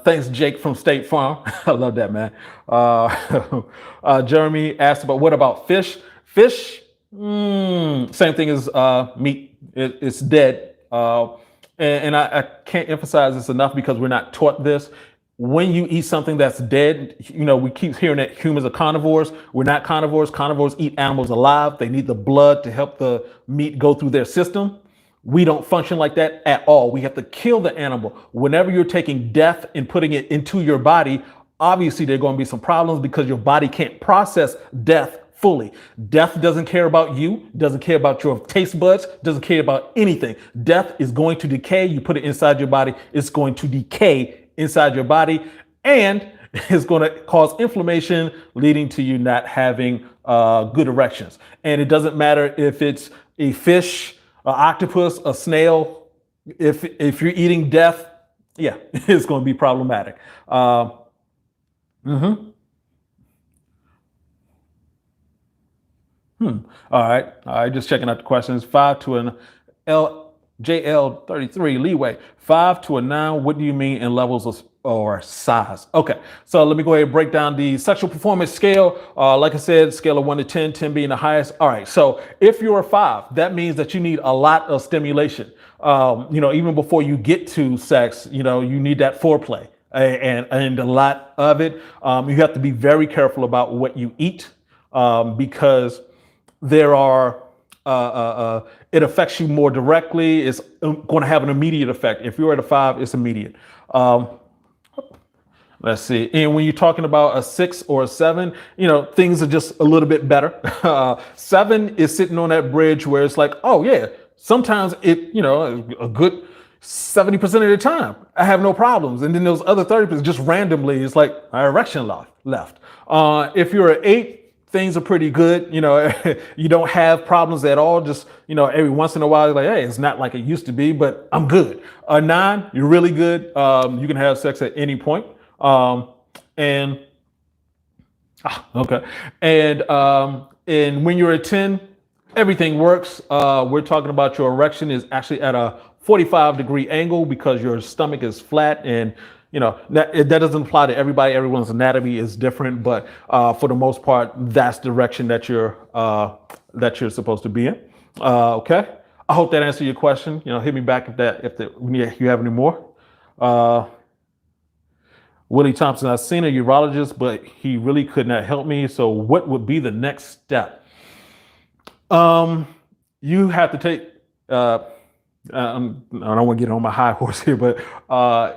Thanks, Jake from State Farm. I love that, man. Jeremy asked what about fish? Fish, same thing as meat. It's dead. And I can't emphasize this enough because we're not taught this. When you eat something that's dead, we keep hearing that humans are carnivores. We're not carnivores. Carnivores eat animals alive. They need the blood to help the meat go through their system. We don't function like that at all. We have to kill the animal. Whenever you're taking death and putting it into your body, obviously there are going to be some problems because your body can't process death fully. Death doesn't care about you, doesn't care about your taste buds, doesn't care about anything. Death is going to decay. You put it inside your body, it's going to decay inside your body, and it's going to cause inflammation, leading to you not having good erections. And it doesn't matter if it's a fish, an octopus, a snail. If you're eating death, yeah, it's going to be problematic. All right. Just checking out the questions. 5 to an JL33 leeway. 5 to a 9. What do you mean in levels or size? Okay, so let me go ahead and break down the sexual performance scale. Like I said, scale of 1 to 10, 10 being the highest. All right, so if you're a 5, that means that you need a lot of stimulation. Even before you get to sex, you need that foreplay and a lot of it. You have to be very careful about what you eat because there are it affects you more directly. It's going to have an immediate effect. If you're at a 5, it's immediate. Let's see. And when you're talking about a 6 or a 7, things are just a little bit better. 7 is sitting on that bridge where it's like, oh yeah, sometimes a good 70% of the time I have no problems. And then those other 30% just randomly, it's like my erection left. If you're an 8, things are pretty good. You don't have problems at all. Just, every once in a while, you're like, hey, it's not like it used to be, but I'm good. A 9, you're really good. You can have sex at any point. And when you're at 10, everything works. We're talking about your erection is actually at a 45-degree angle because your stomach is flat, and that doesn't apply to everybody. Everyone's anatomy is different, but for the most part, that's the direction that you're supposed to be in. Okay. I hope that answered your question. Hit me back if you have any more. Willie Thompson, I've seen a urologist, but he really could not help me. So what would be the next step? You have to take, I don't want to get on my high horse here, but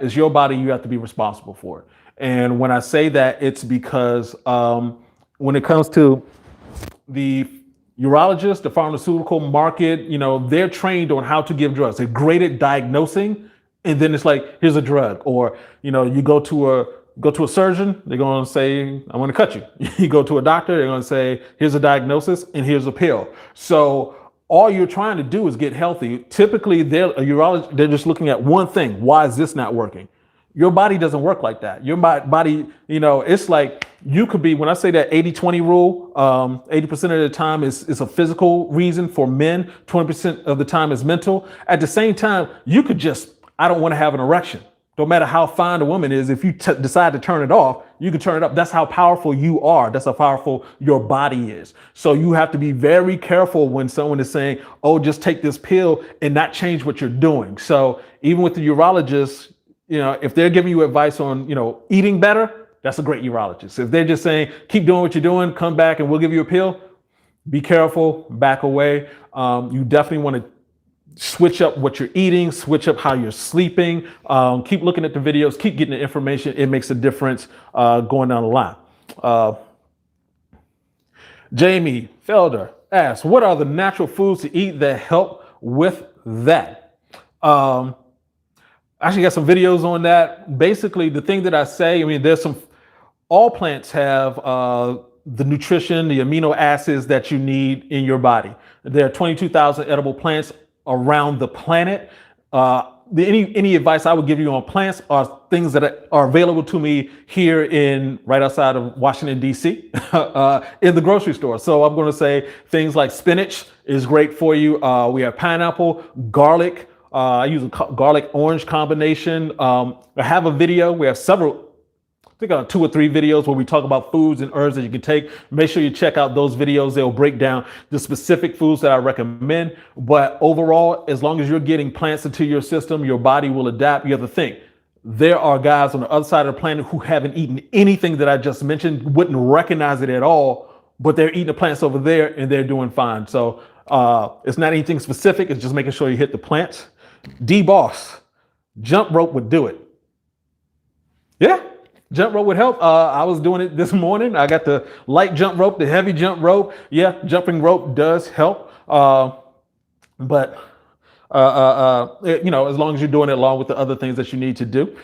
it's your body. You have to be responsible for it. And when I say that, it's because when it comes to the urologist, the pharmaceutical market, they're trained on how to give drugs. They're great at diagnosing. And then it's like, here's a drug. Or, you go to a surgeon, they're going to say, I'm going to cut you. You go to a doctor, they're going to say, here's a diagnosis and here's a pill. So all you're trying to do is get healthy. Typically, they're a urologist, they're just looking at one thing. Why is this not working? Your body doesn't work like that. Your body, it's like you could be, when I say that 80-20 rule, 80% of the time is a physical reason for men, 20% of the time is mental. At the same time, you could just, I don't want to have an erection. No matter how fine a woman is, if you decide to turn it off, you can turn it up. That's how powerful you are. That's how powerful your body is. So you have to be very careful when someone is saying, oh, just take this pill and not change what you're doing. So even with the urologist, if they're giving you advice on, eating better, that's a great urologist. If they're just saying, keep doing what you're doing, come back and we'll give you a pill, be careful, back away. You definitely want to switch up what you're eating, switch up how you're sleeping, keep looking at the videos, keep getting the information. It makes a difference going down the line. Jamie Felder asks, what are the natural foods to eat that help with that? I actually got some videos on that. Basically, the thing that I say, all plants have the nutrition, the amino acids that you need in your body. There are 22,000 edible plants around the planet. Any advice I would give you on plants are things that are available to me here right outside of Washington, D.C., in the grocery store. So I'm going to say things like spinach is great for you. We have pineapple, garlic. I use a garlic orange combination. I have a video. We have several, I think 2 or 3 videos where we talk about foods and herbs that you can take. Make sure you check out those videos. They'll break down the specific foods that I recommend. But overall, as long as you're getting plants into your system, your body will adapt. You have to think, there are guys on the other side of the planet who haven't eaten anything that I just mentioned, wouldn't recognize it at all, but they're eating the plants over there and they're doing fine. So it's not anything specific. It's just making sure you hit the plants. D-Boss, jump rope would do it. Yeah. Jump rope would help. I was doing it this morning. I got the light jump rope, the heavy jump rope. Yeah, jumping rope does help. But as long as you're doing it along with the other things that you need to do.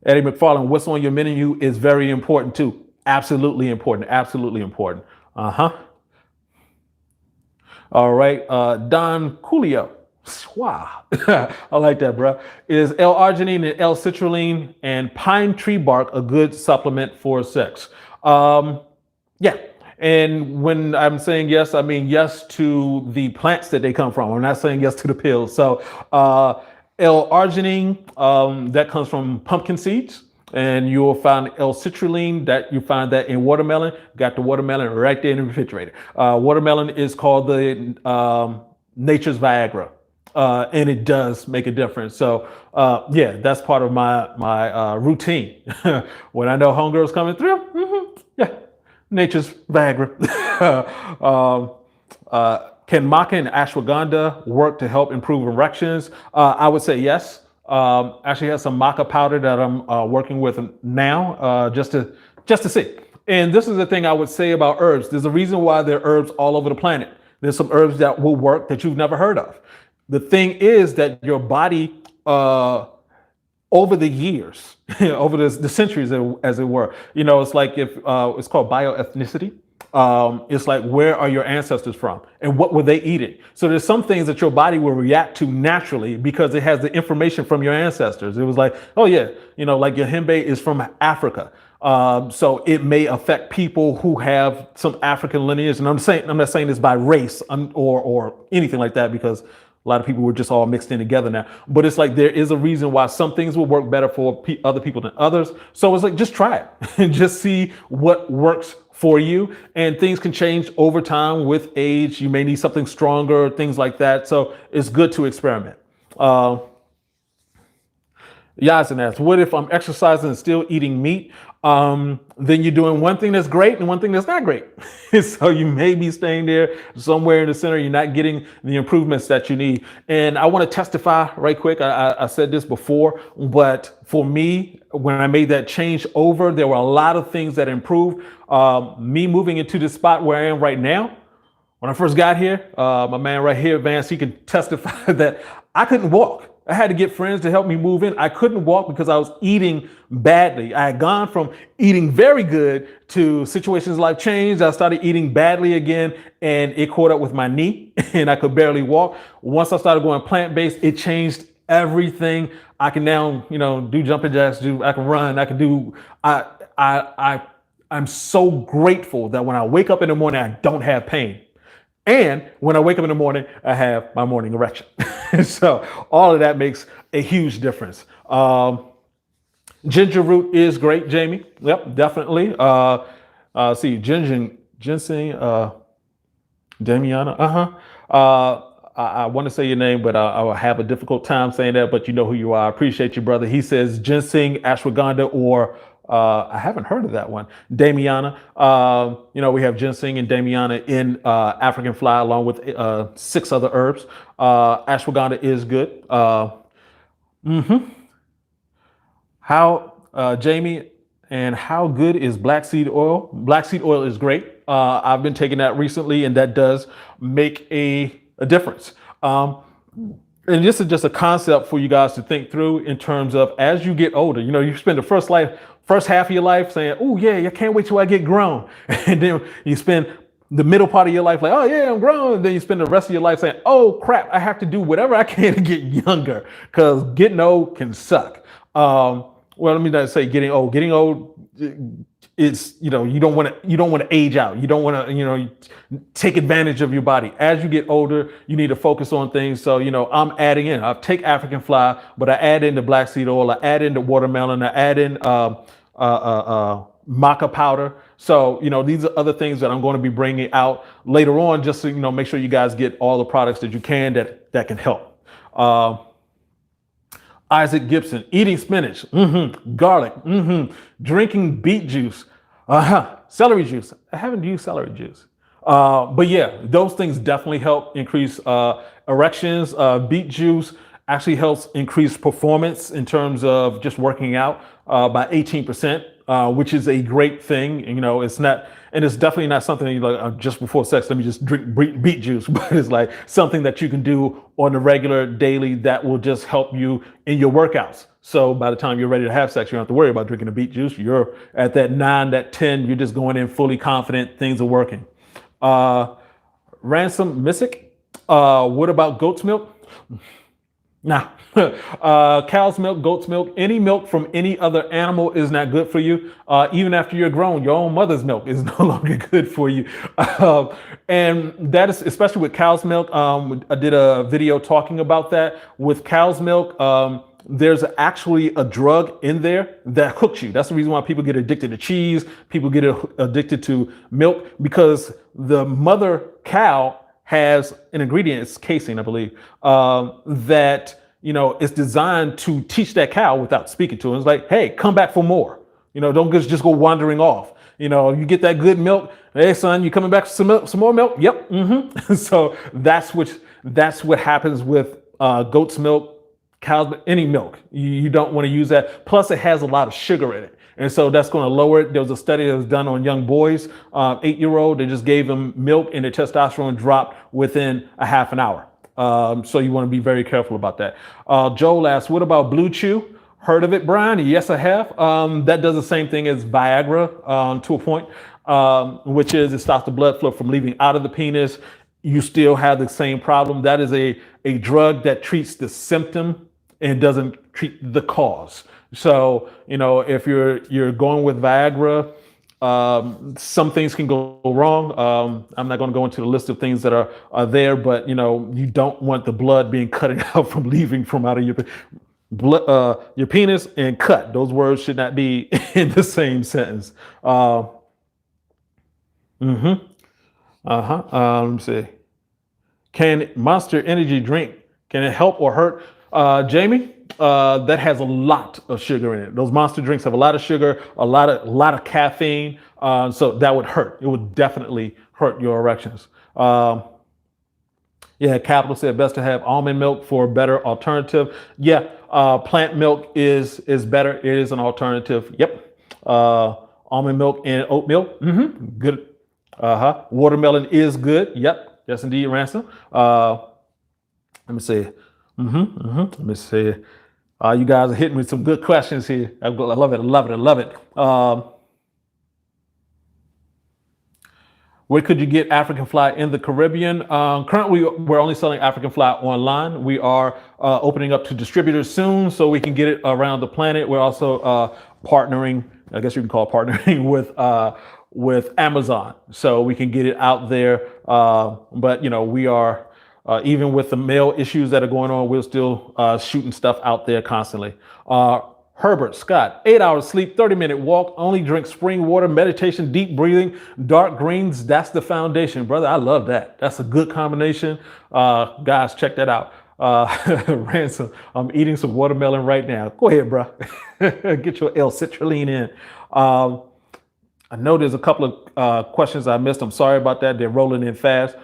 Eddie McFarland, what's on your menu is very important too. Absolutely important. Absolutely important. All right. Don Coolio. Wow. I like that, bro. Is L-arginine and L-citrulline and pine tree bark a good supplement for sex? Yeah. And when I'm saying yes, I mean yes to the plants that they come from. I'm not saying yes to the pills. So L-arginine, that comes from pumpkin seeds. And you will find L-citrulline, that you find that in watermelon. Got the watermelon right there in the refrigerator. Watermelon is called the nature's Viagra. And it does make a difference. So yeah, that's part of my routine. When I know homegirl's coming through, yeah, nature's Viagra. Can maca and ashwagandha work to help improve erections? I would say yes. Actually have some maca powder that I'm working with now, just to see. And this is the thing I would say about herbs. There's a reason why there are herbs all over the planet. There's some herbs that will work that you've never heard of. The thing is that your body, over the years, over the centuries, as it were, it's like it's called bioethnicity. It's like, where are your ancestors from and what were they eating? So there's some things that your body will react to naturally because it has the information from your ancestors. It was like, oh yeah, like your hembe is from Africa. So it may affect people who have some African lineage. And I'm not saying this by race or anything like that, because a lot of people were just all mixed in together now. But it's like there is a reason why some things will work better for other people than others. So it's like, just try it and just see what works for you. And things can change over time with age. You may need something stronger, things like that. So it's good to experiment. Yasin asks, what if I'm exercising and still eating meat? Then you're doing one thing that's great and one thing that's not great. So you may be staying there somewhere in the center. You're not getting the improvements that you need. And I want to testify right quick. I said this before, but for me, when I made that change over, there were a lot of things that improved. Me moving into the spot where I am right now. When I first got here, my man right here, Vance, he can testify that I couldn't walk. I had to get friends to help me move in. I couldn't walk because I was eating badly. I had gone from eating very good to situations life changed. I started eating badly again, and it caught up with my knee, and I could barely walk. Once I started going plant-based, it changed everything. I can now, do jumping jacks. I can run. I can do. I'm so grateful that when I wake up in the morning, I don't have pain. And when I wake up in the morning, I have my morning erection. So all of that makes a huge difference. Ginger root is great, Jamie. Yep, definitely. See, ginseng, Damiana. I want to say your name, but I will have a difficult time saying that. But you know who you are. I appreciate you, brother. He says ginseng, ashwagandha, or I haven't heard of that one. Damiana. We have ginseng and Damiana in African fly, along with 6 other herbs. Ashwagandha is good. Jamie, and how good is black seed oil? Black seed oil is great. I've been taking that recently, and that does make a difference. And this is just a concept for you guys to think through in terms of as you get older. You spend the first half of your life saying, "Oh yeah, I can't wait till I get grown," and then you spend the middle part of your life like, "Oh yeah, I'm grown," and then you spend the rest of your life saying, "Oh crap, I have to do whatever I can to get younger because getting old can suck." Well, let me not say getting old. Getting old is, you don't want to age out. You don't want to, take advantage of your body. As you get older, you need to focus on things. So, I'm adding in. I take African fly, but I add in the black seed oil. I add in the watermelon. I add in maca powder. So, these are other things that I'm going to be bringing out later on, just so make sure you guys get all the products that you can that can help. Isaac Gibson, eating spinach, garlic, drinking beet juice, celery juice. I haven't used celery juice. But yeah, those things definitely help increase erections. Beet juice actually helps increase performance in terms of just working out by 18%, which is a great thing. It's definitely not something that you like just before sex, let me just drink beet juice, but it's like something that you can do on a regular daily that will just help you in your workouts. So by the time you're ready to have sex, you don't have to worry about drinking the beet juice. You're at that 9, that 10, you're just going in fully confident, things are working. Ransom Missick, what about goat's milk? Nah. Cow's milk, goat's milk, any milk from any other animal is not good for you. Even after you're grown, your own mother's milk is no longer good for you. And that is especially with cow's milk. I did a video talking about that. With cow's milk, there's actually a drug in there that hooks you. That's the reason why people get addicted to cheese. People get addicted to milk because the mother cow has an ingredient, it's casein, I believe, that it's designed to teach that cow without speaking to it. It's like, hey, come back for more. Don't just go wandering off. You get that good milk. Hey, son, you coming back for some more milk? Yep. So that's what happens with goat's milk, cow's, any milk. You don't want to use that. Plus, it has a lot of sugar in it. And so that's going to lower it. There was a study that was done on young boys, 8-year-old. They just gave them milk and their testosterone dropped within a half an hour. So you want to be very careful about that. Joel asks, what about Blue Chew? Heard of it, Brian? Yes, I have. That does the same thing as Viagra to a point, which is it stops the blood flow from leaving out of the penis. You still have the same problem. That is a drug that treats the symptom and doesn't treat the cause. So, if you're going with Viagra, some things can go wrong. I'm not going to go into the list of things that are there, but you don't want the blood being cut out from leaving from out of your penis and cut. Those words should not be in the same sentence. Let me see. Can Monster Energy drink, can it help or hurt? Jamie, that has a lot of sugar in it. Those Monster drinks have a lot of sugar, a lot of caffeine. So that would hurt. It would definitely hurt your erections. Capital said best to have almond milk for a better alternative. Plant milk is better. It is an alternative. Yep. Almond milk and oat milk. Good. Watermelon is good. Yep. Yes, indeed, Ransom. Let me see. Let me see. You guys are hitting me with some good questions here. I love it. I love it. I love it. Where could you get African fly in the Caribbean? Currently, we're only selling African fly online. We are opening up to distributors soon, so we can get it around the planet. We're also partnering. I guess you can call it partnering with Amazon, so we can get it out there. But we are even with the mail issues that are going on, we're still shooting stuff out there constantly. Herbert Scott, 8 hours sleep, 30-minute walk, only drink spring water, meditation, deep breathing, dark greens. That's the foundation, brother. I love that. That's a good combination. Guys, check that out. Ransom, I'm eating some watermelon right now. Go ahead, bro. Get your L-citrulline in. I know there's a couple of questions I missed. I'm sorry about that. They're rolling in fast.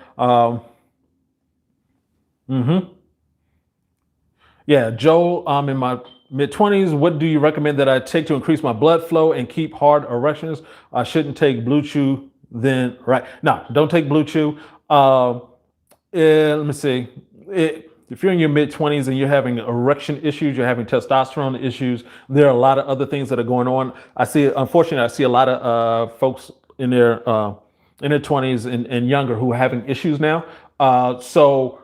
Yeah, Joel, I'm in my mid-20s. What do you recommend that I take to increase my blood flow and keep hard erections? I shouldn't take Blue Chew then, right? No, don't take Blue Chew. Let me see. If you're in your mid-20s and you're having erection issues, you're having testosterone issues, there are a lot of other things that are going on. Unfortunately, I see a lot of folks in their 20s and younger who are having issues now. So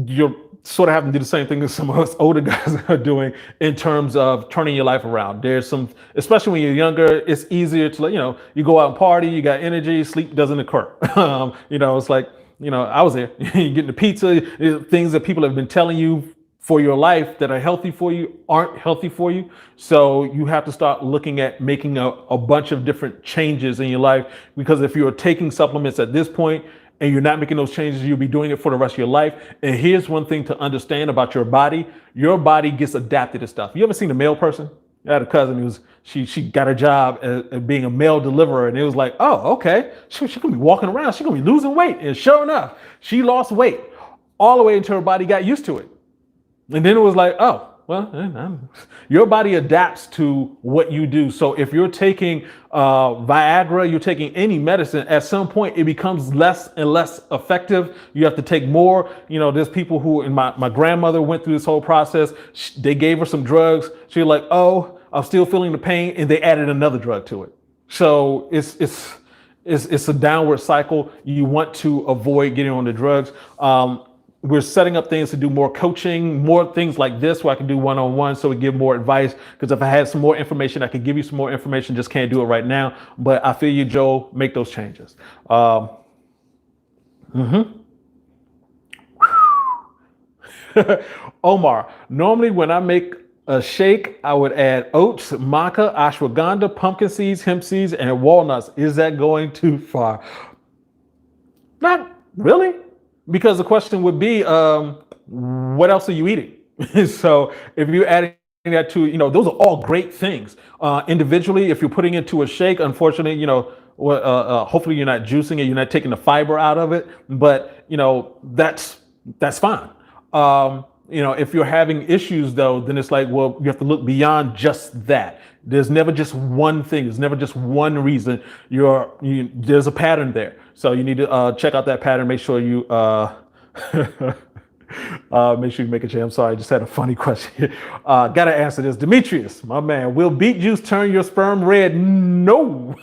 you're sort of having to do the same thing that some of us older guys are doing in terms of turning your life around. There's some, especially when you're younger, it's easier to, you go out and party, you got energy, sleep doesn't occur. It's like, I was there. You're getting the pizza, things that people have been telling you for your life that are healthy for you aren't healthy for you. So you have to start looking at making a bunch of different changes in your life, because if you're taking supplements at this point, and you're not making those changes, you'll be doing it for the rest of your life. And here's one thing to understand about your body. Your body gets adapted to stuff. You ever seen a male person? I had a cousin who she got a job at being a mail deliverer, and it was like, oh, okay, she gonna be walking around, she gonna be losing weight. And sure enough, she lost weight all the way until her body got used to it. And then it was like, oh, well, your body adapts to what you do. So if you're taking Viagra, you're taking any medicine, at some point it becomes less and less effective. You have to take more. There's people who, and my grandmother went through this whole process. They gave her some drugs. She was like, oh, I'm still feeling the pain. And they added another drug to it. So it's a downward cycle. You want to avoid getting on the drugs. We're setting up things to do more coaching, more things like this where I can do one-on-one, so we give more advice. Because if I had some more information, I could give you some more information, just can't do it right now. But I feel you, Joel, make those changes. Omar, normally when I make a shake, I would add oats, maca, ashwagandha, pumpkin seeds, hemp seeds, and walnuts. Is that going too far? Not really. Because the question would be, what else are you eating? So if you're adding that to, those are all great things. Individually, if you're putting it to a shake, unfortunately, hopefully you're not juicing it, you're not taking the fiber out of it, but that's fine. If you're having issues though, then it's like, well, you have to look beyond just that. There's never just one thing. There's never just one reason. There's a pattern there. So you need to check out that pattern. Make sure you make a change. I'm sorry, I just had a funny question here. Gotta answer this. Demetrius, my man, will beet juice turn your sperm red? No.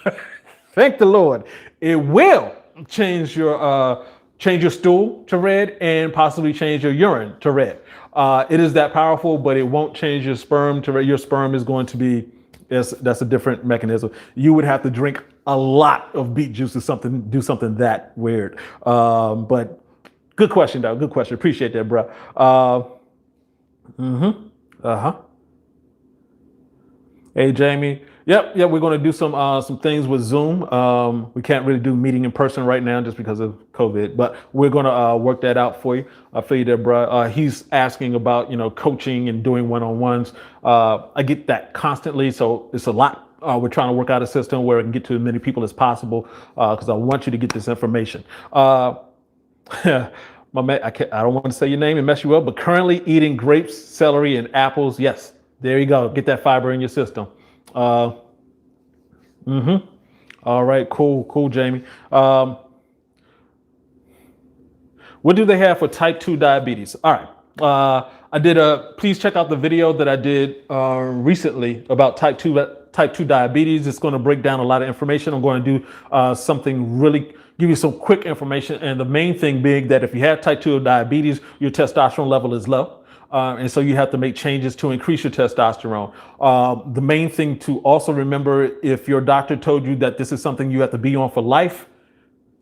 Thank the Lord. It will change your stool to red and possibly change your urine to red. It is that powerful, but it won't change your sperm to red. Your sperm is going to be, that's a different mechanism. You would have to drink a lot of beet juice to do something that weird. But good question, though. Good question. Appreciate that, bro. Hey, Jamie. Yep. We're going to do some things with Zoom. We can't really do meeting in person right now just because of COVID, but we're going to work that out for you. I feel you there, bro. He's asking about coaching and doing one-on-ones. I get that constantly, so it's a lot. We're trying to work out a system where we can get to as many people as possible because I want you to get this information. My man, I don't want to say your name and mess you up, but currently eating grapes, celery, and apples. Yes, there you go. Get that fiber in your system. All right, cool, Jamie. What do they have for type 2 diabetes? All right. Please check out the video that I did recently about type 2 diabetes. It's going to break down a lot of information. I'm going to do something really, give you some quick information. And the main thing being that if you have type 2 diabetes, your testosterone level is low. And so you have to make changes to increase your testosterone. The main thing to also remember, if your doctor told you that this is something you have to be on for life,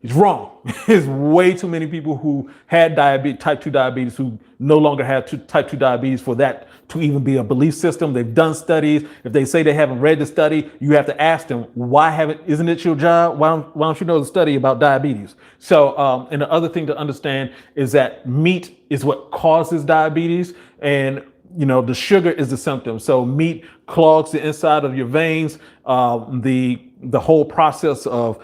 it's wrong. There's way too many people who had type 2 diabetes who no longer have type 2 diabetes for that to even be a belief system. They've done studies. If they say they haven't read the study, you have to ask them, isn't it your job? Why don't you know the study about diabetes? So, and the other thing to understand is that meat is what causes diabetes, and the sugar is the symptom. So meat clogs the inside of your veins. The whole process of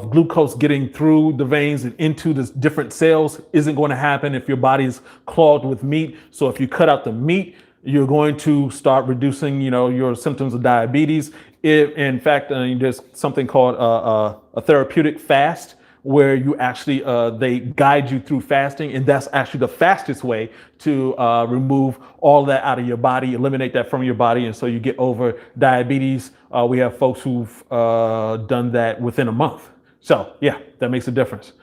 glucose getting through the veins and into the different cells isn't going to happen if your body's clogged with meat. So if you cut out the meat, you're going to start reducing, your symptoms of diabetes. In fact, there's something called a therapeutic fast, where you actually, they guide you through fasting. And that's actually the fastest way to remove all that out of your body, eliminate that from your body. And so you get over diabetes. We have folks who've done that within a month. So yeah, that makes a difference.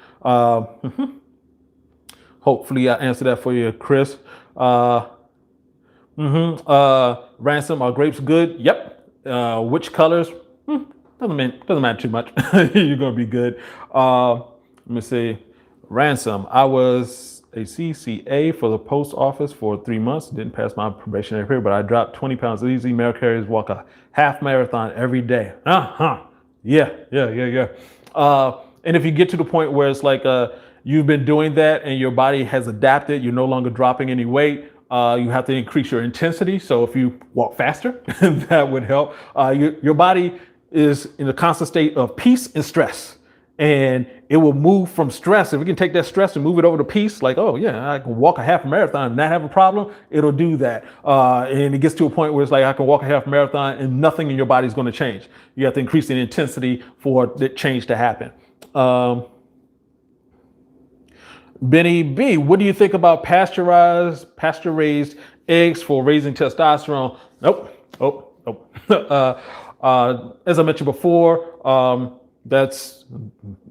Hopefully I answered that for you, Chris. Ransom, are grapes good? Yep. Which colors? Doesn't matter too much. You're gonna be good. Let me see. Ransom. I was a CCA for the post office for 3 months. Didn't pass my probationary period, but I dropped 20 pounds easy. Mail carriers walk a half marathon every day. Yeah. And if you get to the point where it's like you've been doing that and your body has adapted, you're no longer dropping any weight. You have to increase your intensity. So if you walk faster, that would help. Your body is in a constant state of peace and stress, and it will move from stress. If we can take that stress and move it over to peace, like, oh yeah, I can walk a half marathon and not have a problem, it'll do that. And it gets to a point where it's like, I can walk a half marathon and nothing in your body is going to change. You have to increase the intensity for the change to happen. Benny B, what do you think about pasture-raised eggs for raising testosterone? Nope. As I mentioned before, that's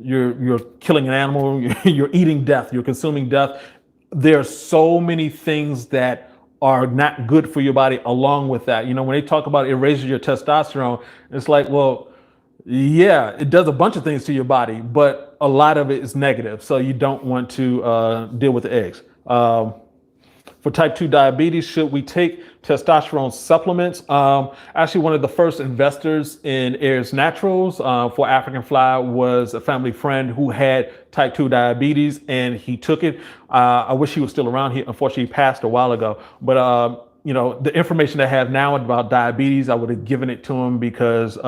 you're killing an animal. You're eating death. You're consuming death. There are so many things that are not good for your body along with that. When they talk about it raises your testosterone, it's like, well, yeah, it does a bunch of things to your body, but a lot of it is negative. So you don't want to deal with the eggs. For type 2 diabetes, should we take testosterone supplements? Actually, one of the first investors in Ayers Naturals for African Fly was a family friend who had type 2 diabetes, and he took it. I wish he was still around. He unfortunately passed a while ago. But the information I have now about diabetes, I would have given it to him because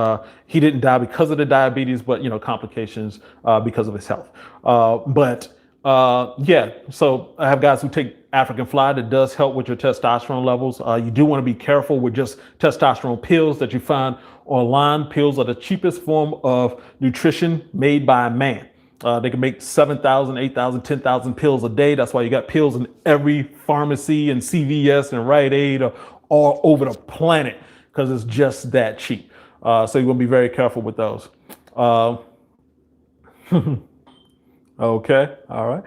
he didn't die because of the diabetes, but complications because of his health. Yeah, so I have guys who take African Fly that does help with your testosterone levels. You do want to be careful with just testosterone pills that you find online. Pills are the cheapest form of nutrition made by a man. They can make 7,000, 8,000, 10,000 pills a day. That's why you got pills in every pharmacy and CVS and Rite Aid all over the planet, because it's just that cheap. So you want to be very careful with those. Okay. All right.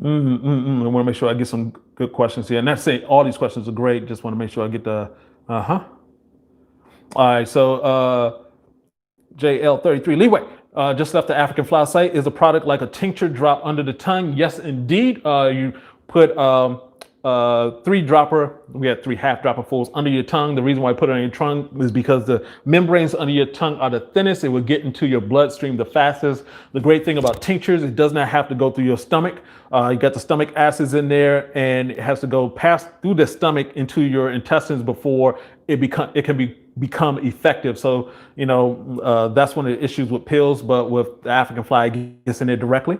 I want to make sure I get some good questions here. And that's saying all these questions are great. Just want to make sure I get the, All right. So, JL33 Leeway, just left the African Fly site. Is a product like a tincture drop under the tongue? Yes, indeed. You put 3 dropper, we had 3 half dropper fulls under your tongue. The reason why I put it on your tongue is because the membranes under your tongue are the thinnest. It will get into your bloodstream the fastest. The great thing about tinctures, it does not have to go through your stomach. You got the stomach acids in there, and it has to go pass through the stomach into your intestines before it can become effective. So, that's one of the issues with pills, but with the African Fly, it gets in there directly.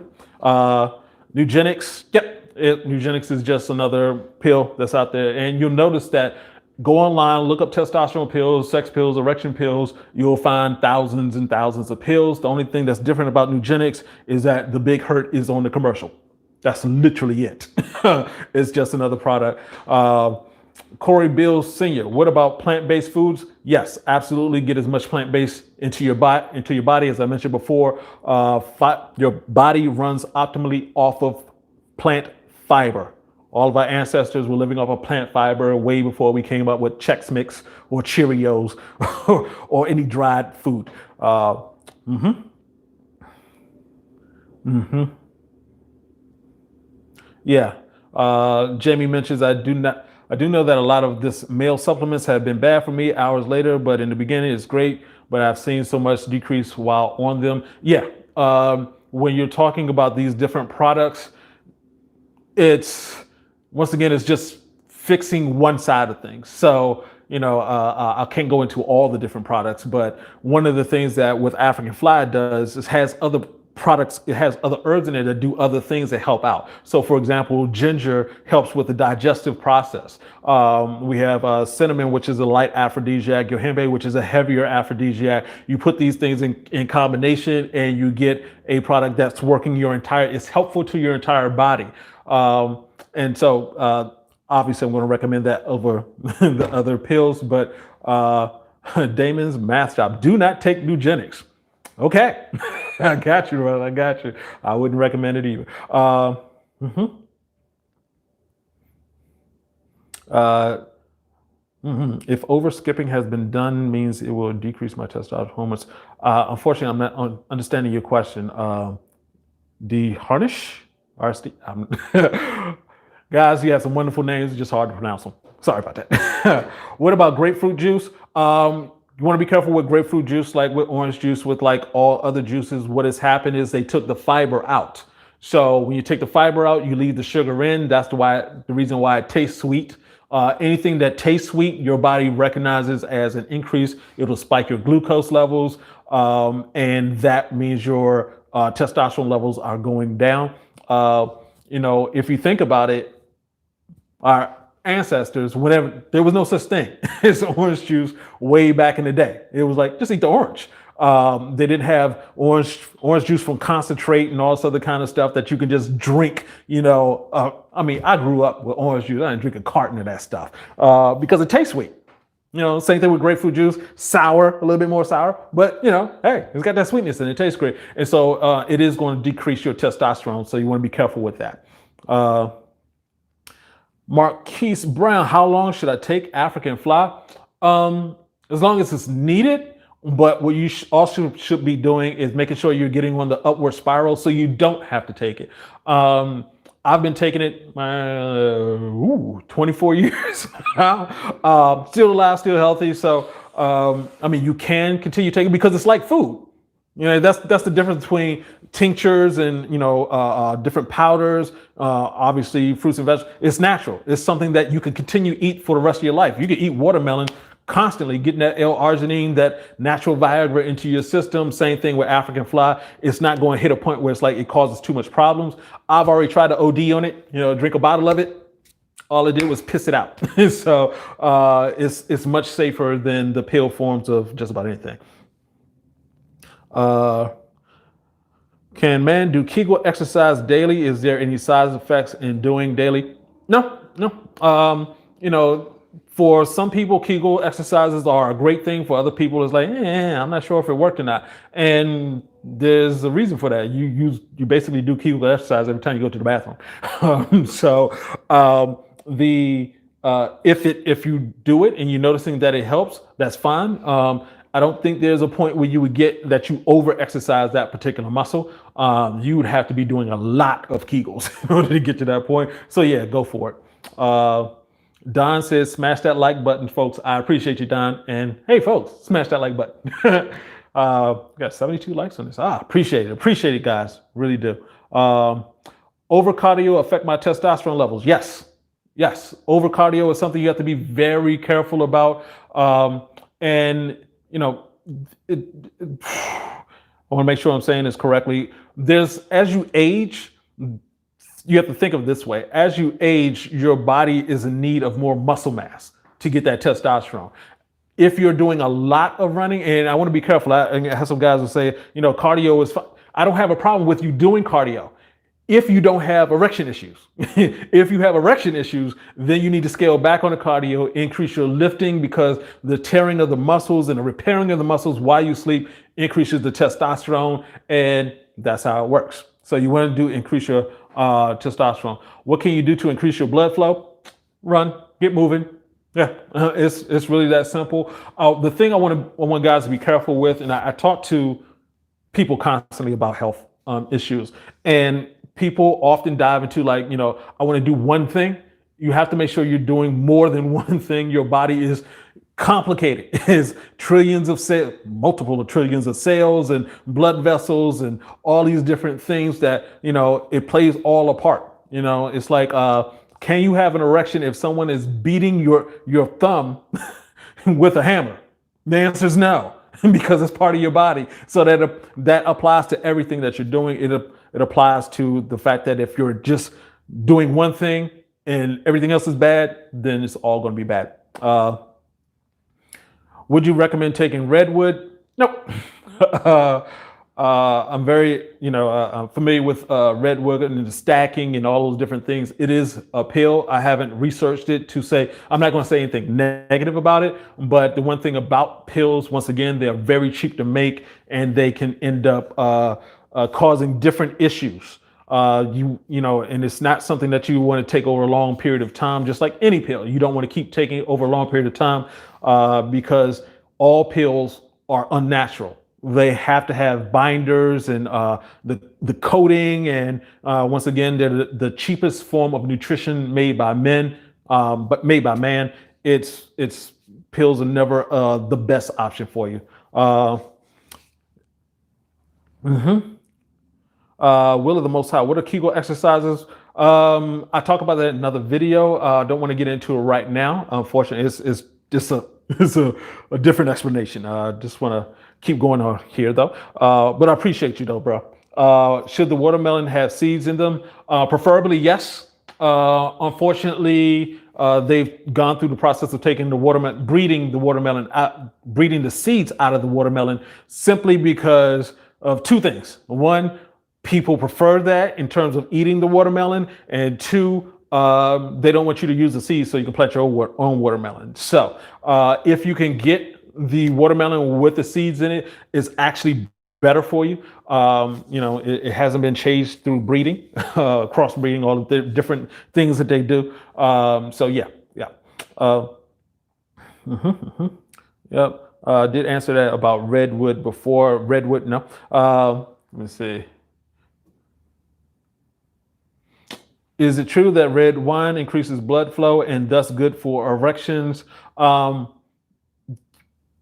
Eugenics, yep. Eugenics is just another pill that's out there. And you'll notice that Go online, look up testosterone pills, sex pills, erection pills. You'll find thousands and thousands of pills. The only thing that's different about Nugenics is that the big hurt is on the commercial. That's literally it. It's just another product. Corey Bills Sr. What about plant-based foods? Yes, absolutely. Get as much plant-based into your body. As I mentioned before, your body runs optimally off of plant fiber. All of our ancestors were living off of plant fiber way before we came up with Chex Mix or Cheerios or any dried food. Yeah. Jamie mentions I do know that a lot of this male supplements have been bad for me hours later, but in the beginning it's great. But I've seen so much decrease while on them. Yeah. When you're talking about these different products, it's once again, it's just fixing one side of things. So, I can't go into all the different products, but one of the things that with African Fly does is has other products, it has other herbs in it that do other things that help out. So for example, ginger helps with the digestive process. We have cinnamon, which is a light aphrodisiac, yohimbe, which is a heavier aphrodisiac. You put these things in combination and you get a product that's working it's helpful to your entire body. And so obviously I'm going to recommend that over the other pills, but Damon's math job, do not take Nugenics. Okay. I got you, brother. I got you. I wouldn't recommend it either. If overskipping has been done, means it will decrease my testosterone hormones. Unfortunately, I'm not understanding your question. Harnish? RSD? Guys, you have some wonderful names. It's just hard to pronounce them. Sorry about that. What about grapefruit juice? You want to be careful with grapefruit juice, like with orange juice, with like all other juices. What has happened is they took the fiber out. So when you take the fiber out, you leave the sugar in. That's the reason why it tastes sweet. Anything that tastes sweet, your body recognizes as an increase. It'll spike your glucose levels, and that means your testosterone levels are going down. If you think about it, our ancestors, whenever there was no such thing as orange juice way back in the day. It was like, just eat the orange. They didn't have orange juice from concentrate and all this other kind of stuff that you can just drink. I grew up with orange juice. I didn't drink a carton of that stuff because it tastes sweet. Same thing with grapefruit juice, sour, a little bit more sour, but hey, it's got that sweetness and it tastes great. And so it is going to decrease your testosterone. So you want to be careful with that. Marquise Brown, how long should I take African Fly? As long as it's needed. But what you also should be doing is making sure you're getting on the upward spiral so you don't have to take it. I've been taking it 24 years now. Still alive, still healthy. So, you can continue taking it because it's like food. That's the difference between tinctures and, different powders, obviously fruits and vegetables. It's natural. It's something that you can continue to eat for the rest of your life. You can eat watermelon constantly, getting that L-arginine, that natural Viagra into your system. Same thing with African Fly. It's not going to hit a point where it's like it causes too much problems. I've already tried to OD on it, drink a bottle of it. All it did was piss it out. So it's much safer than the pill forms of just about anything. Can man do Kegel exercise daily? Is there any side effects in doing daily? No. For some people, Kegel exercises are a great thing. For other people, it's like, I'm not sure if it worked or not. And there's a reason for that. You basically do Kegel exercise every time you go to the bathroom. If you do it and you're noticing that it helps, that's fine. I don't think there's a point where you would get that you over exercise that particular muscle. You would have to be doing a lot of Kegels in order to get to that point. So yeah, go for it. Don says, smash that like button, folks. I appreciate you, Don. And hey, folks, smash that like button. Got 72 likes on this. Appreciate it. Appreciate it, guys. Really do. Over cardio affect my testosterone levels? Yes. Over cardio is something you have to be very careful about. I want to make sure I'm saying this correctly. As you age, you have to think of it this way. As you age, your body is in need of more muscle mass. to get that testosterone. If you're doing a lot of running, and I want to be careful, I have some guys who say, cardio is fine. I don't have a problem with you doing cardio if you don't have erection issues. If you have erection issues, then you need to scale back on the cardio, increase your lifting, because the tearing of the muscles and the repairing of the muscles while you sleep increases the testosterone, and that's how it works. So you want to increase your testosterone. What can you do to increase your blood flow? Run, get moving. Yeah, it's really that simple. The thing I want guys to be careful with, and I talk to people constantly about health issues, and people often dive into like, I want to do one thing. You have to make sure you're doing more than one thing. Your body is complicated. It's trillions of cells, multiple trillions of cells and blood vessels and all these different things that, it plays all apart. It's like, can you have an erection if someone is beating your thumb with a hammer? The answer is no, because it's part of your body. So that applies to everything that you're doing. It applies to the fact that if you're just doing one thing and everything else is bad, then it's all going to be bad. Would you recommend taking redwood? Nope. I'm very, I'm familiar with redwood and the stacking and all those different things. It is a pill. I haven't researched it to say, I'm not going to say anything negative about it. But the one thing about pills, once again, they're very cheap to make, and they can end up causing different issues. And it's not something that you want to take over a long period of time, just like any pill. You don't want to keep taking it over a long period of time because all pills are unnatural. They have to have binders and the coating, and once again, they're the cheapest form of nutrition made by men, but made by man. It's pills are never the best option for you. Will of the Most High, what are Kegel exercises? I talk about that in another video. Don't want to get into it right now. Unfortunately, it's just a different explanation. Just want to keep going on here though. But I appreciate you though, bro. Should the watermelon have seeds in them? Preferably yes. Unfortunately, they've gone through the process of taking the watermelon, breeding the seeds out of the watermelon, simply because of two things. One, people prefer that in terms of eating the watermelon, and two, they don't want you to use the seeds so you can plant your own watermelon. So if you can get the watermelon with the seeds in it, it's actually better for you. It hasn't been changed through breeding, crossbreeding, all of the different things that they do. So yeah. Yep. Did answer that about redwood before. Redwood, no. Let me see. Is it true that red wine increases blood flow and thus good for erections?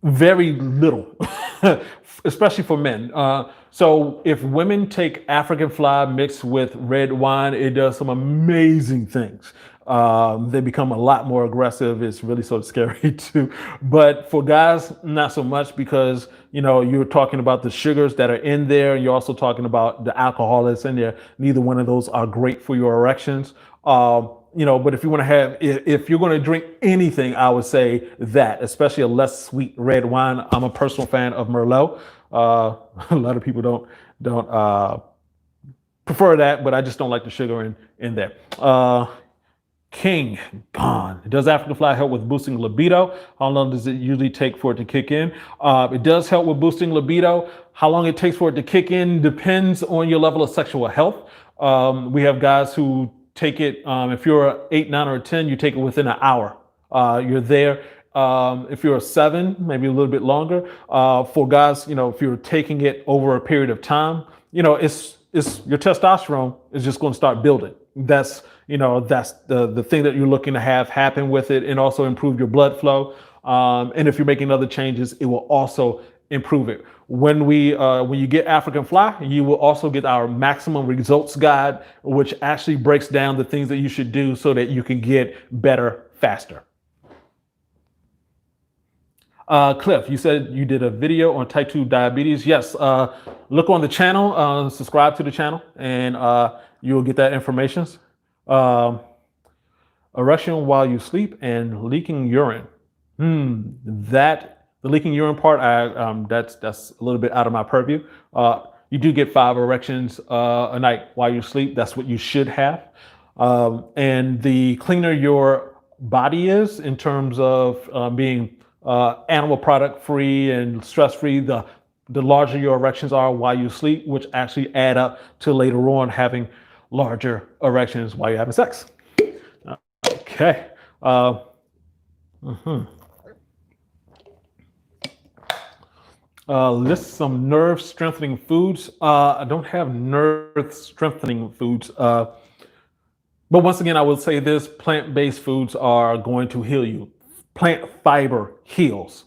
Very little, especially for men. So if women take African fly mixed with red wine, it does some amazing things. They become a lot more aggressive. It's really sort of scary too. But for guys, not so much, because you're talking about the sugars that are in there, and you're also talking about the alcohol that's in there. Neither one of those are great for your erections. But if you want to have, if you're going to drink anything, I would say that, especially a less sweet red wine. I'm a personal fan of Merlot. A lot of people don't prefer that, but I just don't like the sugar in there. King gone. Does African fly help with boosting libido? How long does it usually take for it to kick in? It does help with boosting libido. How long it takes for it to kick in depends on your level of sexual health. We have guys who take it, if you're an 8, 9, or a 10, you take it within an hour. You're there. If you're a 7, maybe a little bit longer. For guys, if you're taking it over a period of time, it's your testosterone is just going to start building. That's the thing that you're looking to have happen with it, and also improve your blood flow. And if you're making other changes, it will also improve it. When you get African fly, you will also get our maximum results guide, which actually breaks down the things that you should do so that you can get better faster. Cliff, you said you did a video on type 2 diabetes. Yes, look on the channel, subscribe to the channel, and you'll get that information. erection while you sleep and leaking urine. That the leaking urine part, that's a little bit out of my purview. You do get 5 erections a night while you sleep. That's what you should have. And the cleaner your body is in terms of being animal product free and stress free, the larger your erections are while you sleep, which actually add up to later on having larger erections while you're having sex. Okay. List some nerve strengthening foods. I don't have nerve strengthening foods. But once again, I will say this: plant-based foods are going to heal you. Plant fiber heals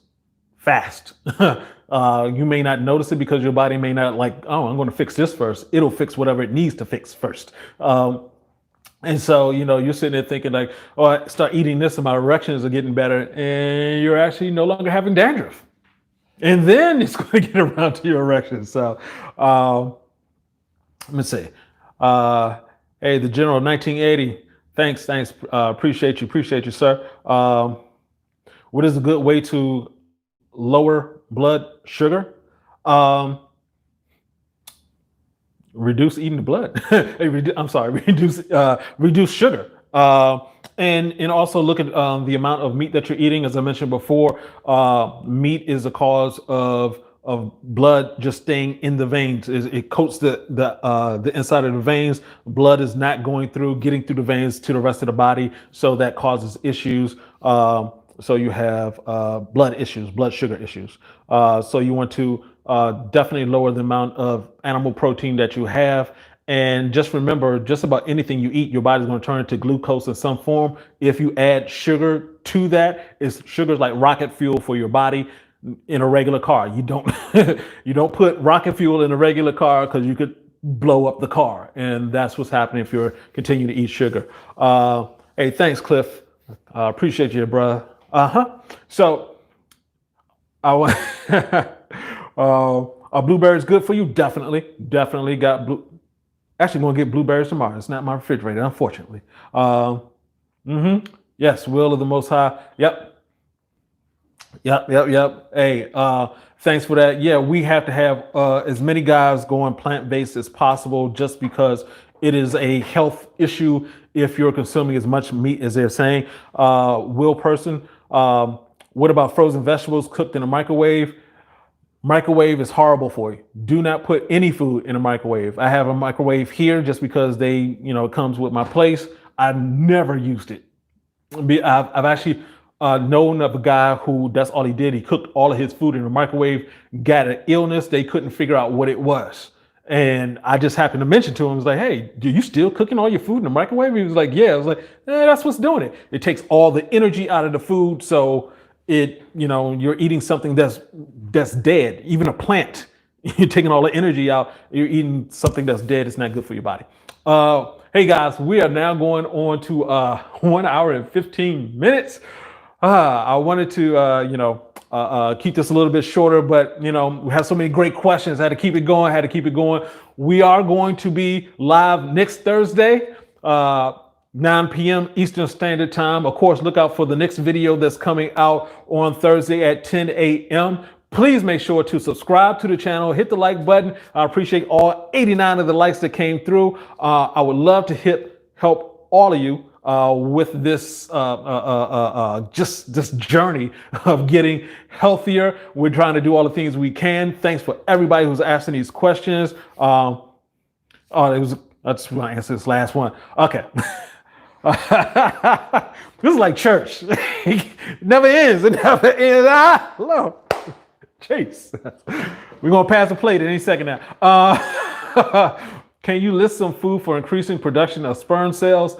fast. You may not notice it because your body may not like, oh, I'm going to fix this first. It'll fix whatever it needs to fix first. And so, you're sitting there thinking like, oh, I start eating this and my erections are getting better. And you're actually no longer having dandruff. And then it's going to get around to your erections. So let me see. Hey, the General 1980. Thanks. Appreciate you, sir. What is a good way to lower blood sugar? Reduce eating the blood. Reduce sugar. And also look at the amount of meat that you're eating. As I mentioned before, meat is a cause of blood just staying in the veins. It coats the inside of the veins. Blood is not getting through the veins to the rest of the body, so that causes issues. So you have blood sugar issues. So you want to definitely lower the amount of animal protein that you have. And just remember, just about anything you eat, your body's going to turn into glucose in some form. If you add sugar to that, sugar's like rocket fuel for your body in a regular car. You don't you don't put rocket fuel in a regular car because you could blow up the car. And that's what's happening if you're continuing to eat sugar. Hey, thanks, Cliff. Appreciate you, bro. So are blueberries good for you? Definitely got blue. Actually, going to get blueberries tomorrow. It's not my refrigerator, unfortunately. Yes, will of the Most High. Yep. Hey, thanks for that. Yeah, we have to have as many guys going plant-based as possible, just because it is a health issue if you're consuming as much meat as they're saying. Will person, what about frozen vegetables cooked in a microwave? Microwave is horrible for you. Do not put any food in a microwave. I have a microwave here just because it comes with my place. I've never used it. I've actually known of a guy who that's all he did. He cooked all of his food in a microwave, got an illness. They couldn't figure out what it was. And I just happened to mention to him, I was like, hey, do you still cooking all your food in the microwave? He was like, yeah. I was like, that's what's doing it. It takes all the energy out of the food. So you're eating something that's dead. Even a plant, you're taking all the energy out. You're eating something that's dead. It's not good for your body. Hey guys, we are now going on to 1 hour and 15 minutes. I wanted to, keep this a little bit shorter, but we have so many great questions. I had to keep it going. We are going to be live next Thursday. 9 p.m. Eastern Standard Time. Of course, look out for the next video that's coming out on Thursday at 10 a.m. Please make sure to subscribe to the channel, hit the like button. I appreciate all 89 of the likes that came through. I would love to help all of you with this just this journey of getting healthier. We're trying to do all the things we can. Thanks for everybody who's asking these questions. That's my answer. This last one. Okay. This is like church. It never ends. Lord. Chase. We're going to pass the plate in any second now. Can you list some food for increasing production of sperm cells?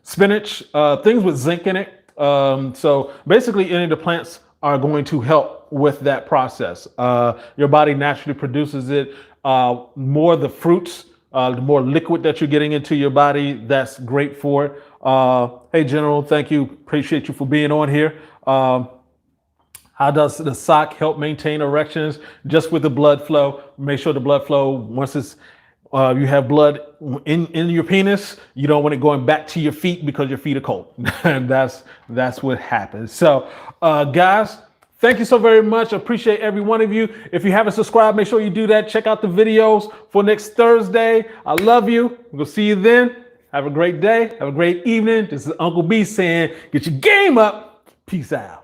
Spinach, things with zinc in it. So basically any of the plants are going to help with that process. Your body naturally produces it. More the fruits, the more liquid that you're getting into your body, that's great for it. Hey, General, thank you. Appreciate you for being on here. How does the sock help maintain erections? Just with the blood flow. Make sure the blood flow, once You have blood in your penis. You don't want it going back to your feet because your feet are cold. And that's what happens. So, guys, thank you so very much. I appreciate every one of you. If you haven't subscribed, make sure you do that. Check out the videos for next Thursday. I love you. We'll see you then. Have a great day. Have a great evening. This is Uncle B saying, get your game up. Peace out.